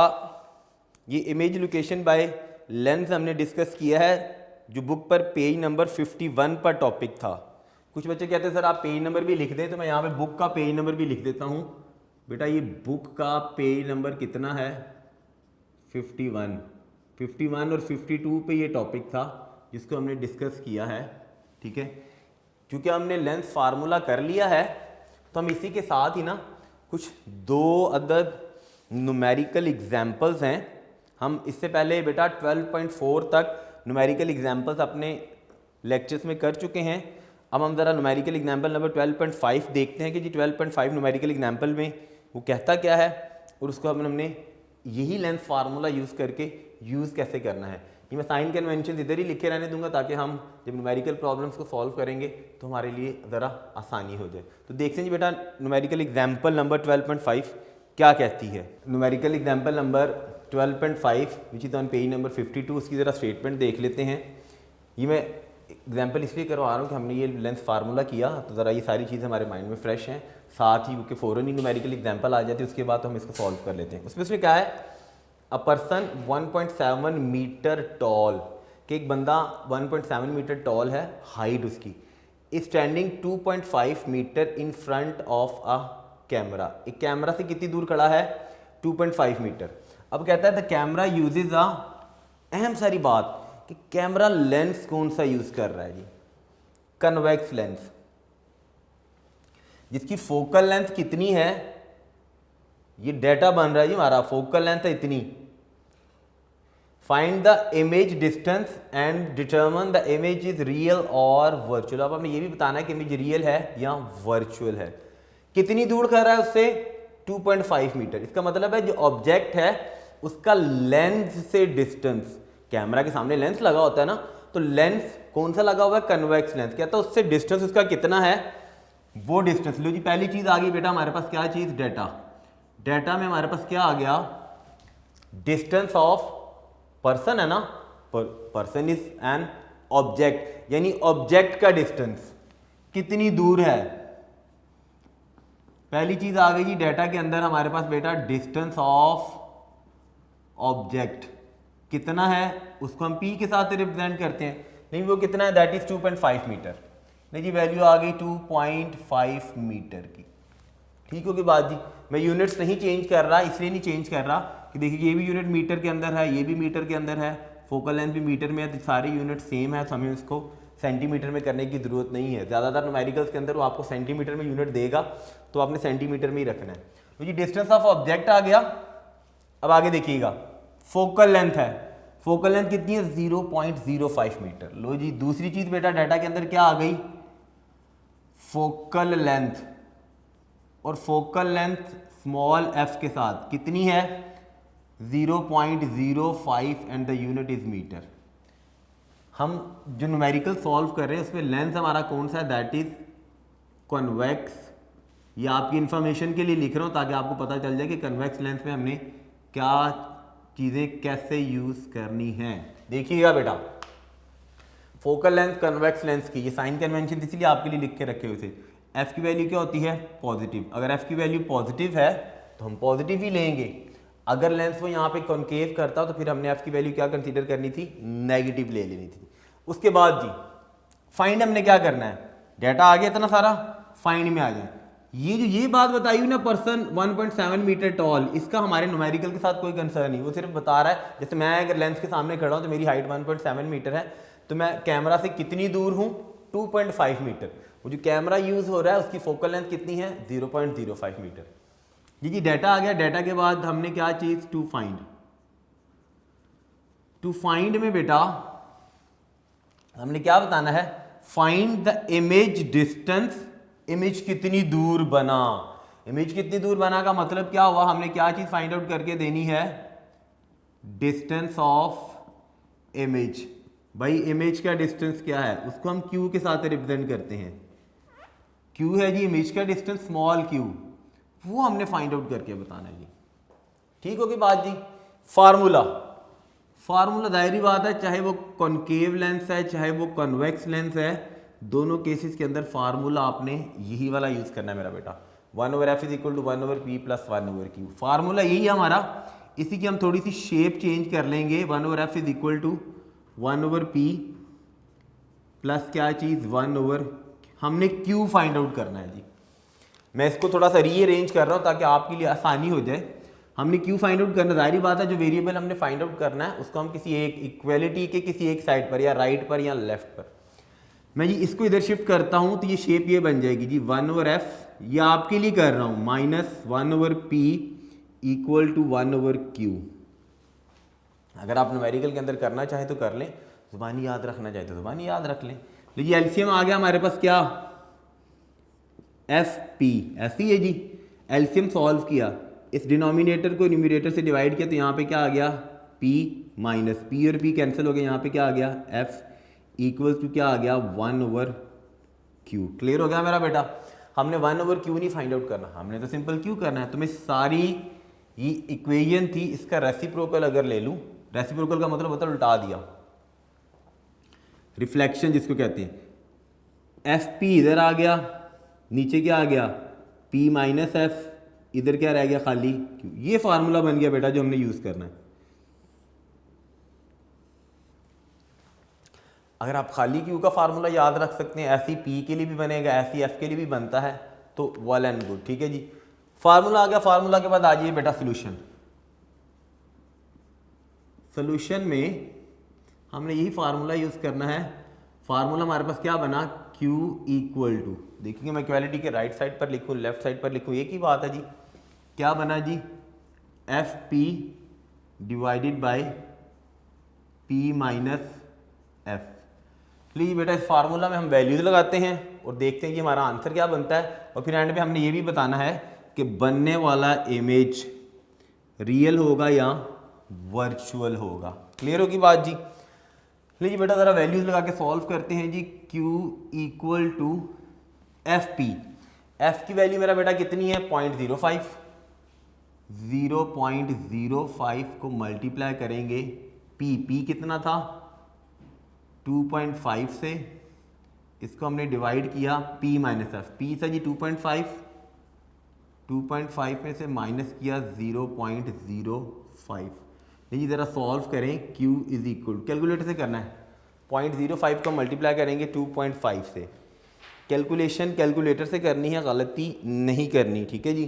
ये इमेज लोकेशन बाय लेंस हमने डिस्कस किया है, जो बुक पर पेज नंबर 51 पर टॉपिक था। कुछ बच्चे कहते हैं सर आप पेज नंबर भी लिख दें, तो मैं यहाँ पे बुक का पेज नंबर भी लिख देता हूँ बेटा। ये बुक का पेज नंबर कितना है, 51 और 52 पे ये टॉपिक था जिसको हमने डिस्कस किया है, ठीक है। क्योंकि हमने लेंस फार्मूला कर लिया है तो हम इसी के साथ ही ना कुछ 2 अदद न्यूमेरिकल एग्जाम्पल्स हैं। हम इससे पहले बेटा 12.4 तक न्यूमेरिकल एग्जाम्पल्स अपने लेक्चर्स में कर चुके हैं। अब हम ज़रा न्यूमेरिकल एग्जाम्पल नंबर 12.5 देखते हैं कि जी 12.5 न्यूमेरिकल एग्जाम्पल में वो कहता क्या है, और उसको हमने यही लेंस फार्मूला यूज़ करके यूज़ कैसे करना है। ये मैं साइन कन्वेंशन इधर ही लिखे रहने दूंगा ताकि हम जब न्यूमेरिकल प्रॉब्लम्स को सॉल्व करेंगे तो हमारे लिए ज़रा आसानी हो जाए। तो देखते हैं जी बेटा न्यूमेरिकल एग्जाम्पल नंबर 12.5 क्या कहती है। Numerical example number 12.5 which is on page number 52, उसकी ज़रा स्टेटमेंट देख लेते हैं। ये मैं एग्जाम्पल इसलिए करवा रहा हूँ कि हमने ये लेंथ फार्मूला किया तो ज़रा ये सारी चीज़ें हमारे माइंड में फ्रेश हैं, साथ ही क्योंकि फ़ौरन ही न्यूमेरिकल एग्जाम्पल आ जाती है, उसके बाद तो हम इसको सॉल्व कर लेते हैं। उसमें क्या है, अ पर्सन 1.7 मीटर टॉल, कि एक बंदा 1.7 मीटर टॉल है, हाइट उसकी, is standing 2.5 metre in front of a camera, एक कैमरा से कितनी दूर खड़ा है, 2.5 मीटर। अब कहता है द कैमरा यूजेज अ, अहम सारी बात कि कैमरा लेंस कौन सा यूज कर रहा है जी, कन्वेक्स लेंस, जिसकी फोकल लेंथ कितनी है, ये डेटा बन रहा है जी हमारा, फोकल लेंथ है इतनी। Find the image distance and determine the image is real और वर्चुअल। अब हमें ये भी बताना है कि इमेज रियल है या वर्चुअल है। कितनी दूर कर रहा है उससे, 2.5 मीटर। इसका मतलब है जो ऑब्जेक्ट है उसका लेंस से डिस्टेंस, कैमरा के सामने लेंस लगा होता है ना, तो लेंस कौन सा लगा हुआ है, कन्वेक्स लेंस। कहता है उससे डिस्टेंस उसका कितना है, वो डिस्टेंस। लो जी पहली चीज आ गई बेटा हमारे पास, क्या चीज, डेटा। डेटा में हमारे पास क्या आ गया, डिस्टेंस ऑफ पर्सन है ना, पर्सन इज एन ऑब्जेक्ट, यानी ऑब्जेक्ट का डिस्टेंस कितनी दूर है। पहली चीज आ गई जी डेटा के अंदर हमारे पास बेटा, डिस्टेंस ऑफ ऑब्जेक्ट कितना है, उसको हम p के साथ रिप्रेजेंट करते हैं। नहीं वो कितना है, दैट इज 2.5 मीटर। नहीं जी वैल्यू आ गई 2.5 मीटर की। ठीक होगी बात जी। मैं यूनिट्स नहीं चेंज कर रहा, इसलिए नहीं चेंज कर रहा कि देखिए ये भी यूनिट मीटर के अंदर है, ये भी मीटर के अंदर है, फोकल लेंथ भी मीटर में है, तो सारे यूनिट सेम है, तो हमें इसको सेंटीमीटर में करने की जरूरत नहीं है। ज़्यादातर न्यूमेरिकल्स के अंदर वो आपको सेंटीमीटर में यूनिट देगा, तो आपने सेंटीमीटर में ही रखना है। तो ये डिस्टेंस ऑफ ऑब्जेक्ट आ गया। अब आगे देखिएगा, फोकल लेंथ है, फोकल लेंथ कितनी है, 0.05 मीटर। लो जी दूसरी चीज बेटा डेटा के अंदर क्या आ गई, फोकल लेंथ, और फोकल लेंथ स्मॉल f के साथ कितनी है, 0.05 and the unit is metre. हम जो न्यूमेरिकल सॉल्व कर रहे हैं उसमें लेंस हमारा कौन सा है, दैट इज कन्वेक्स। ये आपकी इंफॉर्मेशन के लिए लिख रहा हूं ताकि आपको पता चल जाए कि कन्वेक्स लेंस में हमने क्या चीज़ें कैसे यूज़ करनी है। देखिएगा बेटा, फोकल लेंथ कन्वेक्स लेंस की ये साइन कन्वेंशन इसलिए आपके लिए लिख के रखे हुए थे। f की वैल्यू क्या होती है, पॉजिटिव। अगर f की वैल्यू पॉजिटिव है तो हम पॉजिटिव ही लेंगे। अगर लेंस वो यहाँ पे कॉन्केव करता तो फिर हमने f की वैल्यू क्या कंसीडर करनी थी, नेगेटिव ले लेनी थी। उसके बाद जी फाइंड हमने क्या करना है, डेटा आ गया इतना सारा, फाइंड में आ जाए। ये बात बताई हुई ना, पर्सन 1.7 मीटर टॉल, इसका हमारे न्यूमेरिकल के साथ कोई कंसर्न नहीं। वो सिर्फ बता रहा है जैसे मैं अगर लेंस के सामने खड़ा हूँ तो मेरी हाइट 1.7 मीटर है, तो मैं कैमरा से कितनी दूर हूँ, 2.5 मीटर। वो जो कैमरा यूज हो रहा है उसकी फोकल लेंथ कितनी है, 0.05 मीटर। जी डेटा आ गया। डेटा के बाद हमने क्या चीज, टू फाइंड। टू फाइंड में बेटा हमने क्या बताना है, find the image distance, image कितनी दूर बना। इमेज कितनी दूर बना का मतलब क्या हुआ, हमने क्या चीज फाइंड आउट करके देनी है, डिस्टेंस ऑफ इमेज। भाई इमेज का डिस्टेंस क्या है, उसको हम q के साथ रिप्रेजेंट करते हैं। q है जी इमेज का डिस्टेंस, स्मॉल q, वो हमने फाइंड आउट करके बताना है जी। ठीक होगी बात जी। फार्मूला, फार्मूला जाहिर बात है, चाहे वो कॉन्केव लेंस है चाहे वो कन्वेक्स लेंस है, दोनों केसेस के अंदर फार्मूला आपने यही वाला यूज करना है मेरा बेटा, 1/f is equal to 1/p plus 1/q। Formula यही है हमारा। इसी की हम थोड़ी सी शेप चेंज कर लेंगे, 1/f is equal to 1/p plus क्या चीज 1/, हमने q फाइंड आउट करना है जी। मैं इसको थोड़ा सा रीअरेंज कर रहा हूँ ताकि आपके लिए आसानी हो जाए। हमने q फाइंड आउट करना, जाहिर बात है जो वेरिएबल हमने फाइंड आउट करना है उसको हम किसी एक इक्वेलिटी के किसी एक साइड पर, या राइट पर या लेफ्ट पर। मैं जी इसको इधर शिफ्ट करता हूं तो ये शेप ये बन जाएगी जी 1/f, ये आपके लिए कर रहा हूं, minus 1/p equal to 1/q। अगर आप न्यूमेरिकल के अंदर करना चाहे तो कर लें, जुबानी याद रखना चाहे तो जुबानी याद रख लें। लीजिए एलसीएम आ गया हमारे पास क्या, fp, ऐसी है जी। एलसीएम सॉल्व किया, इस डिनोमिनेटर को न्यूमरेटर से डिवाइड किया तो यहाँ पे क्या आ गया, p माइनस p और p कैंसिल हो गया, यहाँ पे क्या आ गया, f इक्वल्स टू क्या आ गया, 1/q। क्लियर हो गया मेरा बेटा। हमने 1/q नहीं फाइंड आउट करना, हमने तो सिंपल q करना है। तो मैं सारी ये इक्वेशन थी, इसका रेसिप्रोकल अगर ले लूँ, रेसिप्रोकल का मतलब होता है उल्टा दिया, रिफ्लेक्शन जिसको कहते हैं। एफ पी इधर आ गया, नीचे क्या आ गया p माइनस एफ, इधर क्या रह गया खाली q। ये फार्मूला बन गया बेटा जो हमने यूज़ करना है। अगर आप खाली q का फार्मूला याद रख सकते हैं, ऐसी p के लिए भी बनेगा, ऐसी f के लिए भी बनता है, तो वेल एंड गुड। ठीक है जी, फार्मूला आ गया। फार्मूला के बाद आ जाइए बेटा सोल्यूशन। सोल्यूशन में हमने यही फार्मूला यूज़ करना है। फार्मूला हमारे पास क्या बना, q इक्वल टू, देखेंगे मैं इक्वालिटी के राइट साइड पर लिखूँ लेफ्ट साइड पर लिखूँ, एक ही बात है जी। क्या बना जी, F P divided by p minus F. लीजिए बेटा इस फार्मूला में हम वैल्यूज लगाते हैं और देखते हैं कि हमारा आंसर क्या बनता है। और फिर एंड पे हमने ये भी बताना है कि बनने वाला इमेज रियल होगा या वर्चुअल होगा। क्लियर होगी बात जी। लीजिए बेटा ज़रा वैल्यूज लगा के सॉल्व करते हैं जी। q equal to F P, F की वैल्यू मेरा बेटा कितनी है 0.05, 0.05 को मल्टीप्लाई करेंगे p कितना था 2.5 से, इसको हमने डिवाइड किया p माइनस एफ, p था जी 2.5 में से माइनस किया 0.05। देखिए ज़रा सॉल्व करें, q इज इक्वल, कैलकुलेटर से करना है, 0.05 को मल्टीप्लाई करेंगे 2.5 से। कैलकुलेशन कैलकुलेटर से करनी है, गलती नहीं करनी। ठीक है जी,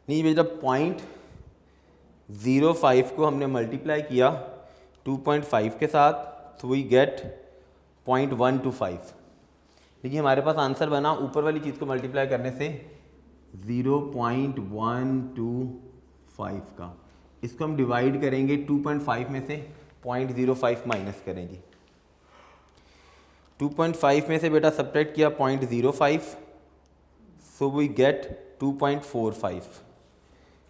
नहीं बेटा 0.05 को हमने मल्टीप्लाई किया 2.5 के साथ, तो वी गेट 0.125। देखिए हमारे पास आंसर बना ऊपर वाली चीज़ को मल्टीप्लाई करने से 0.125 का। इसको हम डिवाइड करेंगे 2.5 में से 0.05 माइनस करें जी। 2.5 में से बेटा सब्ट्रैक्ट किया 0.05, सो वी गेट 2.45।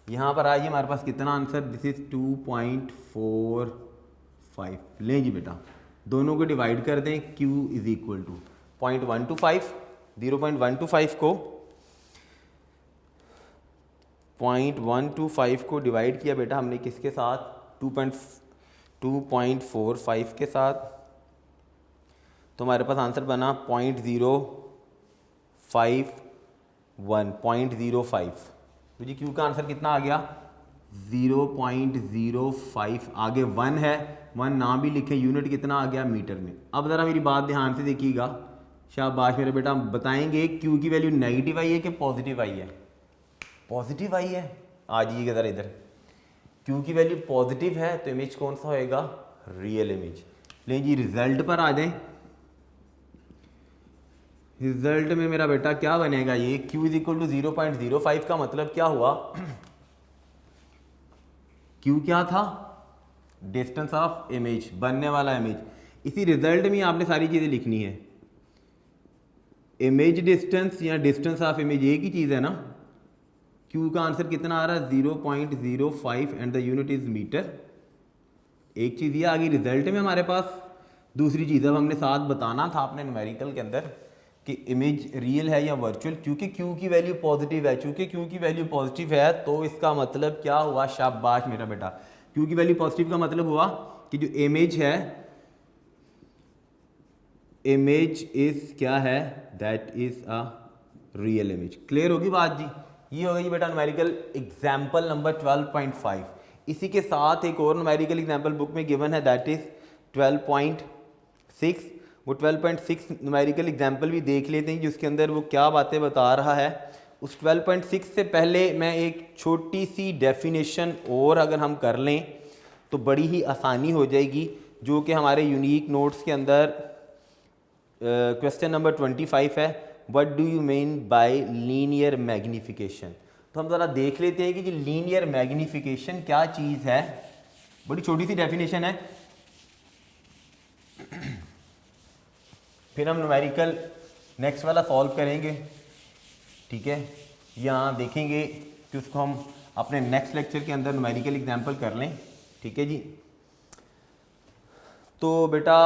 यहाँ पर आइए हमारे पास कितना आंसर, दिस इज 2.45। लें जी बेटा दोनों को डिवाइड कर दें, q इज इक्वल टू 0.125, 0.125 को 0.125 को डिवाइड किया बेटा हमने किसके साथ, 2.45 के साथ, तो हमारे पास आंसर बना 0.05। तो जी क्यू का आंसर कितना आ गया 0.05। आगे 1 है, 1 ना भी लिखे, यूनिट कितना आ गया मीटर में। अब ज़रा मेरी बात ध्यान से देखिएगा, शाबाश मेरे बेटा। बताएंगे क्यू की वैल्यू नेगेटिव आई है कि पॉजिटिव आई है, पॉजिटिव आई है। आ जाइएगा ज़रा इधर, क्यू की वैल्यू पॉजिटिव है तो इमेज कौन सा होएगा, रियल इमेज। लें जी रिजल्ट पर आ जाएं। रिजल्ट में मेरा बेटा क्या बनेगा, ये q इज इक्वल टू 0.05 का मतलब क्या हुआ, q क्या था, डिस्टेंस ऑफ इमेज, बनने वाला इमेज। इसी रिजल्ट में आपने सारी चीज़ें लिखनी है, इमेज डिस्टेंस या डिस्टेंस ऑफ इमेज एक ही चीज़ है ना। q का आंसर कितना आ रहा है 0.05 and the unit is metre. एक चीज़ ये आ गई रिजल्ट में हमारे पास। दूसरी चीज़ अब हमने साथ बताना था अपने न्यूमेरिकल के अंदर कि इमेज रियल है या वर्चुअल, क्योंकि q की वैल्यू पॉजिटिव है। चूँकि q की वैल्यू पॉजिटिव है तो इसका मतलब क्या हुआ, शाबाश मेरा बेटा, q की वैल्यू पॉजिटिव का मतलब हुआ कि जो इमेज है, इमेज इज क्या है, that is a real image. Clear होगी बात जी। ये हो गई बेटा न्यूमेरिकल एग्जाम्पल नंबर 12.5। इसी के साथ एक और न्यूमेरिकल एग्जाम्पल बुक में गिवन है, दैट इज 12.6। वो 12.6 न्यूमेरिकल एग्जाम्पल भी देख लेते हैं जिसके अंदर वो क्या बातें बता रहा है। उस 12.6 से पहले मैं एक छोटी सी डेफिनेशन और अगर हम कर लें तो बड़ी ही आसानी हो जाएगी, जो कि हमारे यूनिक नोट्स के अंदर क्वेश्चन नंबर 25 है, what do you mean by linear magnification. तो हम ज़रा देख लेते हैं कि लीनियर मैग्नीफिकेशन क्या चीज़ है। बड़ी छोटी सी डेफिनेशन है, फिर हम न्यूमेरिकल नेक्स्ट वाला सॉल्व करेंगे। ठीक है, यहाँ देखेंगे कि उसको हम अपने नेक्स्ट लेक्चर के अंदर न्यूमेरिकल एग्जाम्पल कर लें। ठीक है जी। तो बेटा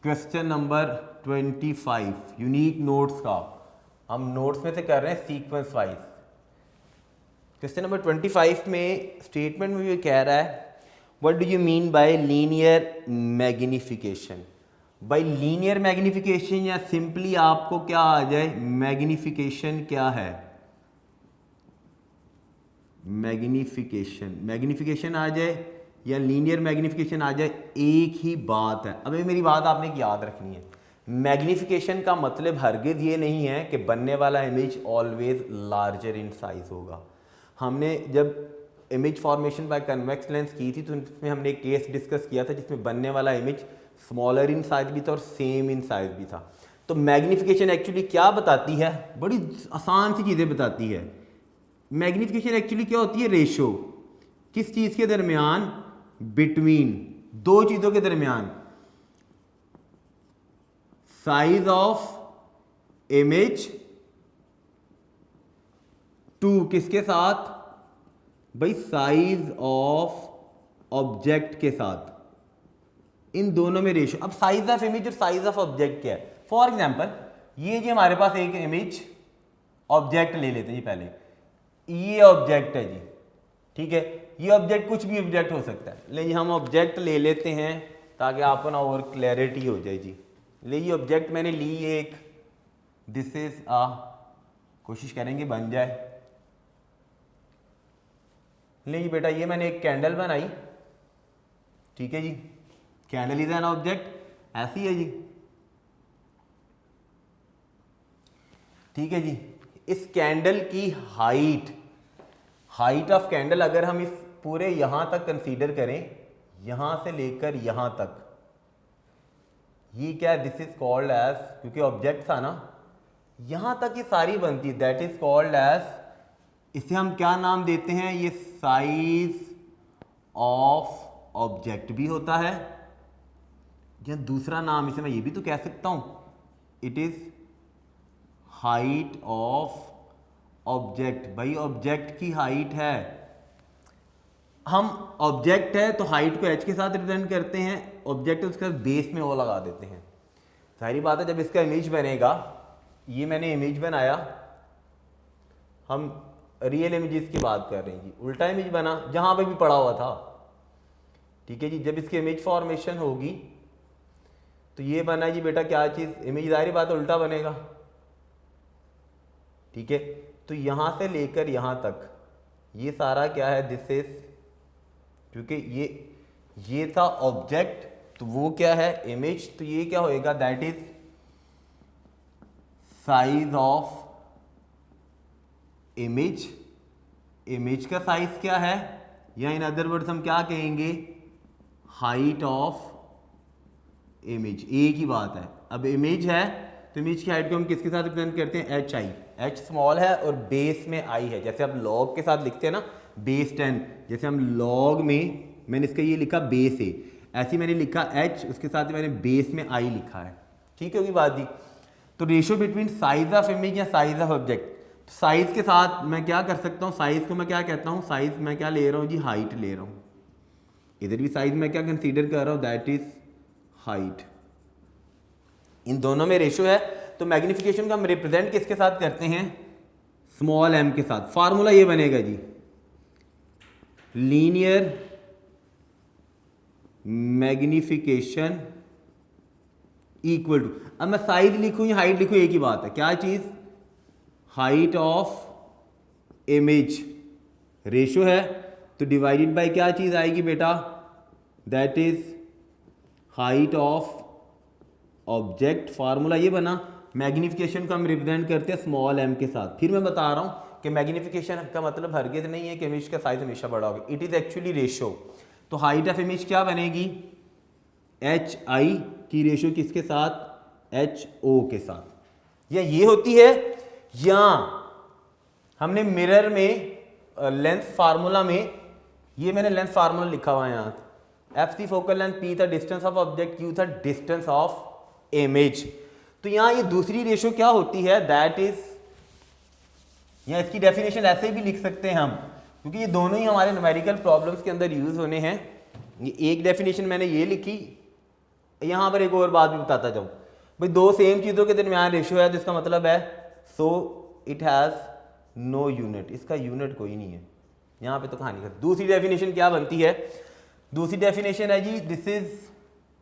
क्वेश्चन नंबर 25 यूनिक नोट्स का, हम नोट्स में से कर रहे हैं सीक्वेंस वाइज। क्वेश्चन नंबर 25 में स्टेटमेंट में ये कह रहा है what do you mean by linear magnification. Bye linear magnification या सिंपली आपको क्या आ जाए, मैग्निफिकेशन क्या है, मैग्निफिकेशन आ जाए या लीनियर मैग्निफिकेशन आ जाए, एक ही बात है। अब ये मेरी बात आपने याद रखनी है, मैग्निफिकेशन का मतलब हरगिज ये नहीं है कि बनने वाला image always larger in size होगा। हमने जब image formation by convex lens की थी तो उसमें हमने एक केस डिस्कस किया था जिसमें बनने वाला इमेज स्मॉलर इन साइज भी था और सेम इन साइज भी था। तो मैग्निफिकेशन एक्चुअली क्या बताती है, बड़ी आसान सी चीज़ें बताती है। मैग्निफिकेशन एक्चुअली क्या होती है, रेशो किस चीज़ के दरमियान, बिटवीन दो चीज़ों के दरमियान, साइज ऑफ इमेज टू किसके साथ भाई, साइज ऑफ ऑब्जेक्ट के साथ, इन दोनों में रेशो। अब साइज ऑफ इमेज और साइज ऑफ ऑब्जेक्ट क्या है, फॉर एग्जांपल ये जी हमारे पास एक इमेज ऑब्जेक्ट ले लेते हैं जी, पहले ये ऑब्जेक्ट है जी, ठीक है, ये ऑब्जेक्ट कुछ भी ऑब्जेक्ट हो सकता है, लेकिन हम ऑब्जेक्ट ले लेते हैं ताकि आपको ना और क्लैरिटी हो जाए जी। ले ये ऑब्जेक्ट मैंने ली एक, दिस इज आ, कोशिश करेंगे बन जाए। ले जी बेटा ये मैंने एक कैंडल बनाई, ठीक है जी, कैंडल इज एन ऑब्जेक्ट, ऐसी है जी, ठीक है जी। इस कैंडल की हाइट ऑफ कैंडल अगर हम इस पूरे यहां तक कंसीडर करें, यहां से लेकर यहां तक, ये क्या है, दिस इज कॉल्ड एज, क्योंकि ऑब्जेक्ट था ना, यहां तक ये सारी बनती है, दैट इज कॉल्ड एज, इसे हम क्या नाम देते हैं, ये साइज ऑफ ऑब्जेक्ट भी होता है, या दूसरा नाम इसे मैं ये भी तो कह सकता हूं, it is height of object. भाई ऑब्जेक्ट की हाइट है, हम ऑब्जेक्ट है तो हाइट को एच के साथ रिप्रेजेंट करते हैं, ऑब्जेक्ट उसके साथ बेस में वो लगा देते हैं। सारी बात है, जब इसका इमेज बनेगा, ये मैंने इमेज बनाया, हम रियल इमेजेस की बात कर रहे हैं जी, उल्टा इमेज बना जहां पे भी पड़ा हुआ था, ठीक है जी। जब इसकी इमेज फॉर्मेशन होगी तो ये बना जी बेटा क्या चीज़, इमेज, जाहिर बात है उल्टा बनेगा, ठीक है। तो यहां से लेकर यहां तक ये सारा क्या है, दिस इज, क्योंकि ये था ऑब्जेक्ट तो वो क्या है, इमेज, तो ये क्या होएगा, that is size of image. Image का साइज क्या है, या इन अदर वर्ड्स हम क्या कहेंगे, हाइट ऑफ इमेज, एक ही बात है। अब इमेज है तो इमेज की हाइट को हम किसके साथ रिप्रेजेंट करते हैं, एच आई, एच स्मॉल है और बेस में आई है, जैसे आप लॉग के साथ लिखते हैं ना, बेस 10, जैसे हम लॉग में मैंने इसका ये लिखा बेस है, ऐसे मैंने लिखा एच, उसके साथ मैंने बेस में आई लिखा है, ठीक होगी बात जी। तो ratio between size of image या साइज ऑफ ऑब्जेक्ट, साइज के साथ मैं क्या कर सकता हूँ, साइज को मैं क्या कहता हूँ, साइज मैं क्या ले रहा हूँ जी, हाइट ले रहा हूँ, इधर भी साइज मैं क्या कंसीडर कर रहा हूँ, दैट इज हाइट। इन दोनों में रेशियो है, तो मैग्निफिकेशन का हम रिप्रेजेंट किसके साथ करते हैं, स्मॉल एम के साथ। फार्मूला ये बनेगा जी, लीनियर मैग्निफिकेशन इक्वल टू, अब मैं साइज लिखूं या हाइट लिखूं एक ही बात है, क्या चीज, हाइट ऑफ इमेज, रेशियो है तो डिवाइडेड बाय क्या चीज आएगी बेटा, that is height of object. Formula ये बना, मैग्निफिकेशन को हम रिप्रेजेंट करते हैं स्मॉल एम के साथ। फिर मैं बता रहा हूं कि मैग्निफिकेशन का मतलब हरगिज नहीं है कि इमेज का साइज हमेशा बड़ा होगा, इट इज एक्चुअली रेशियो। तो हाइट ऑफ इमेज क्या बनेगी, एच आई की रेशियो किसके साथ, एच ओ के साथ, या ये होती है, या हमने मिरर में लेंथ फार्मूला में, ये मैंने लेंथ फार्मूला लिखा हुआ है यहाँ, F C focal length, P था डिस्टेंस ऑफ ऑब्जेक्ट, क्यू था डिस्टेंस ऑफ इमेज। तो यहां ये दूसरी रेशियो क्या होती है, दैट इज, या इसकी डेफिनेशन ऐसे भी लिख सकते हैं हम, क्योंकि ये दोनों ही हमारे न्यूमेरिकल प्रॉब्लम्स के अंदर यूज होने हैं। ये एक डेफिनेशन मैंने ये लिखी, यहाँ पर एक और बात भी बताता जाऊँ भाई, दो सेम चीज़ों के दरमियान रेशियो है तो इसका मतलब है so it has no unit, इसका यूनिट कोई नहीं है। यहाँ पे तो कहानी कर। दूसरी डेफिनेशन क्या बनती है? दूसरी डेफिनेशन है जी, दिस इज,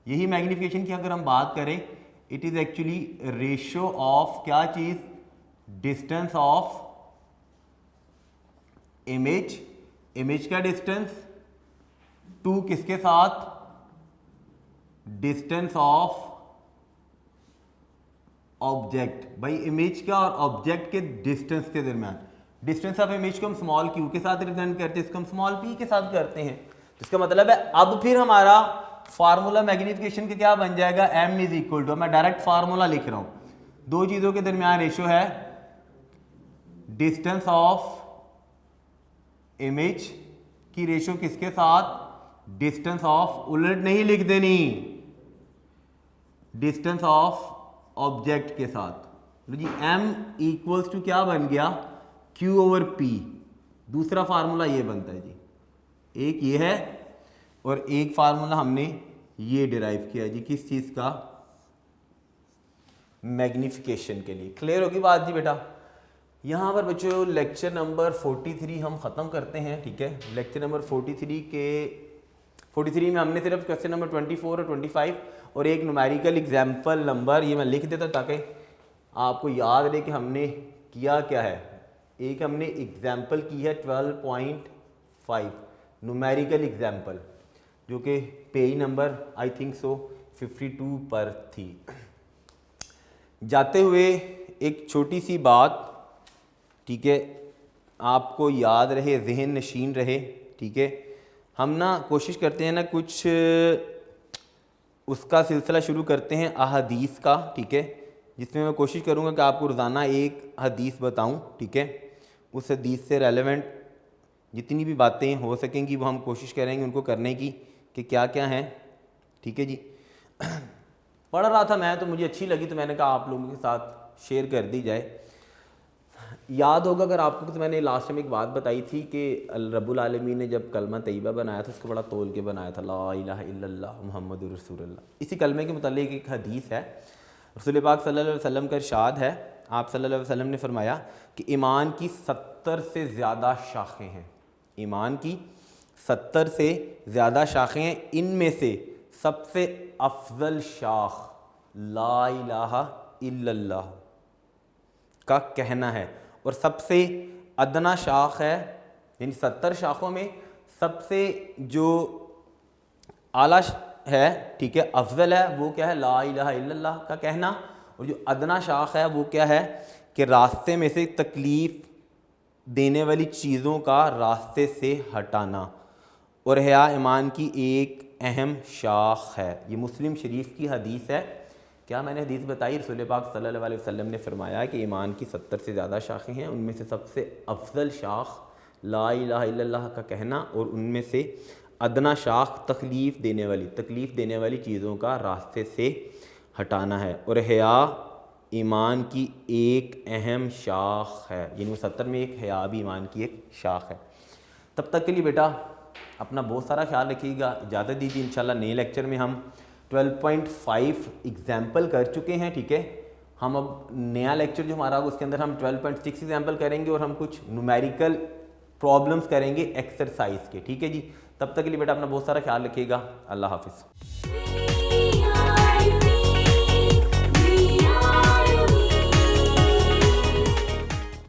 यही मैग्निफिकेशन की अगर हम बात करें, it is actually ratio of क्या चीज, डिस्टेंस ऑफ इमेज, इमेज का डिस्टेंस टू किसके साथ, डिस्टेंस ऑफ ऑब्जेक्ट। भाई इमेज का और ऑब्जेक्ट के डिस्टेंस के दरमियान, डिस्टेंस ऑफ इमेज को हम स्मॉल क्यू के साथ रिप्रेजेंट करते हैं, इसको हम स्मॉल पी के साथ करते हैं। तो इसका मतलब है अब फिर हमारा फार्मूला मैग्निफिकेशन के क्या बन जाएगा, m इज इक्वल टू, मैं डायरेक्ट फार्मूला लिख रहा हूं, दो चीजों के दरमियान रेशियो है डिस्टेंस ऑफ इमेज की रेशियो किसके साथ, डिस्टेंस ऑफ, उलट नहीं लिख देनी, डिस्टेंस ऑफ ऑब्जेक्ट के साथ। जी m इक्वल्स टू क्या बन गया, q ओवर p। दूसरा फार्मूला ये बनता है जी, एक ये है और एक फार्मूला हमने ये डिराइव किया जी, किस चीज का, मैग्निफिकेशन के लिए। क्लियर होगी बात जी बेटा? यहाँ पर बच्चों लेक्चर नंबर 43 हम ख़त्म करते हैं, ठीक है। लेक्चर नंबर 43 में हमने सिर्फ क्वेश्चन नंबर 24 और 25 और एक न्यूमेरिकल एग्जाम्पल नंबर, ये मैं लिख देता ताकि आपको याद रहे कि हमने किया क्या है। एक हमने एग्जाम्पल की है 12.5 न्यूमेरिकल एग्जाम्पल, जो कि page number I think so 52 पर थी। जाते हुए एक छोटी सी बात, ठीक है, आपको याद रहे, जहन नशीन रहे, ठीक है। हम ना कोशिश करते हैं ना कुछ उसका सिलसिला शुरू करते हैं अहदीस का, ठीक है, जिसमें मैं कोशिश करूँगा कि आपको रोज़ाना एक हदीस बताऊँ, ठीक है। उस हदीस से रेलेवेंट जितनी भी बातें हो सकेंगी वो हम कोशिश करेंगे उनको करने की, कि क्या क्या हैं, ठीक है जी। पढ़ रहा था मैं तो मुझे अच्छी लगी तो मैंने कहा आप लोगों के साथ शेयर कर दी जाए। याद होगा अगर आपको तो मैंने लास्ट टाइम एक बात बताई थी कि रब्बुल आलमीन ने जब कलमा तैयबा बनाया था उसको बड़ा तोल के बनाया था, ला इलाहा इल्लल्लाह मुहम्मदुर रसूलुल्लाह। इसी कलमे के मुतालिक एक हदीस है, रसूल पाक सल्लल्लाहु अलैहि वसल्लम का इरशाद है, आप सल्लल्लाहु अलैहि वसल्लम ने फरमाया कि ईमान की 70 से ज़्यादा शाखें हैं, ईमान की 70 से ज़्यादा शाखें हैं, इनमें से सबसे अफजल शाख ला इलाहा इल्लल्लाह का कहना है और सबसे अदना शाख है, यानी 70 शाखों में सबसे जो आला है, ठीक है, अफजल है, वो क्या है, ला इलाहा इल्लल्लाह का कहना। और जो अदना शाख है वो क्या है कि रास्ते में से तकलीफ़ देने वाली चीज़ों का रास्ते से हटाना। और हया ईमान की एक अहम शाख है। ये मुस्लिम शरीफ की हदीस है। क्या मैंने हदीस बताई? रसूल पाक सल्लल्लाहु अलैहि वसल्लम ने फरमाया कि ईमान की 70 से ज़्यादा शाखें हैं, उनमें से सबसे अफजल शाख ला इलाहा इल्लल्लाह का कहना और उनमें से अदना शाख तकलीफ़ देने वाली चीज़ों का रास्ते से हटाना है। और हया ईमान की एक अहम शाख है, यानी वो 70 में एक हया भी ईमान की एक शाख है। तब तक के लिए बेटा अपना बहुत सारा ख्याल रखिएगा। इजाज़त दीजिए, इंशाल्लाह नए लेक्चर में हम 12.5 एग्जाम्पल कर चुके हैं, ठीक है। हम अब नया लेक्चर जो हमारा उसके अंदर हम 12.6 एग्जाम्पल करेंगे और हम कुछ न्यूमेरिकल प्रॉब्लम्स करेंगे एक्सरसाइज के, ठीक है जी। तब तक के लिए बेटा अपना बहुत सारा ख्याल रखिएगा। अल्लाह हाफिज़।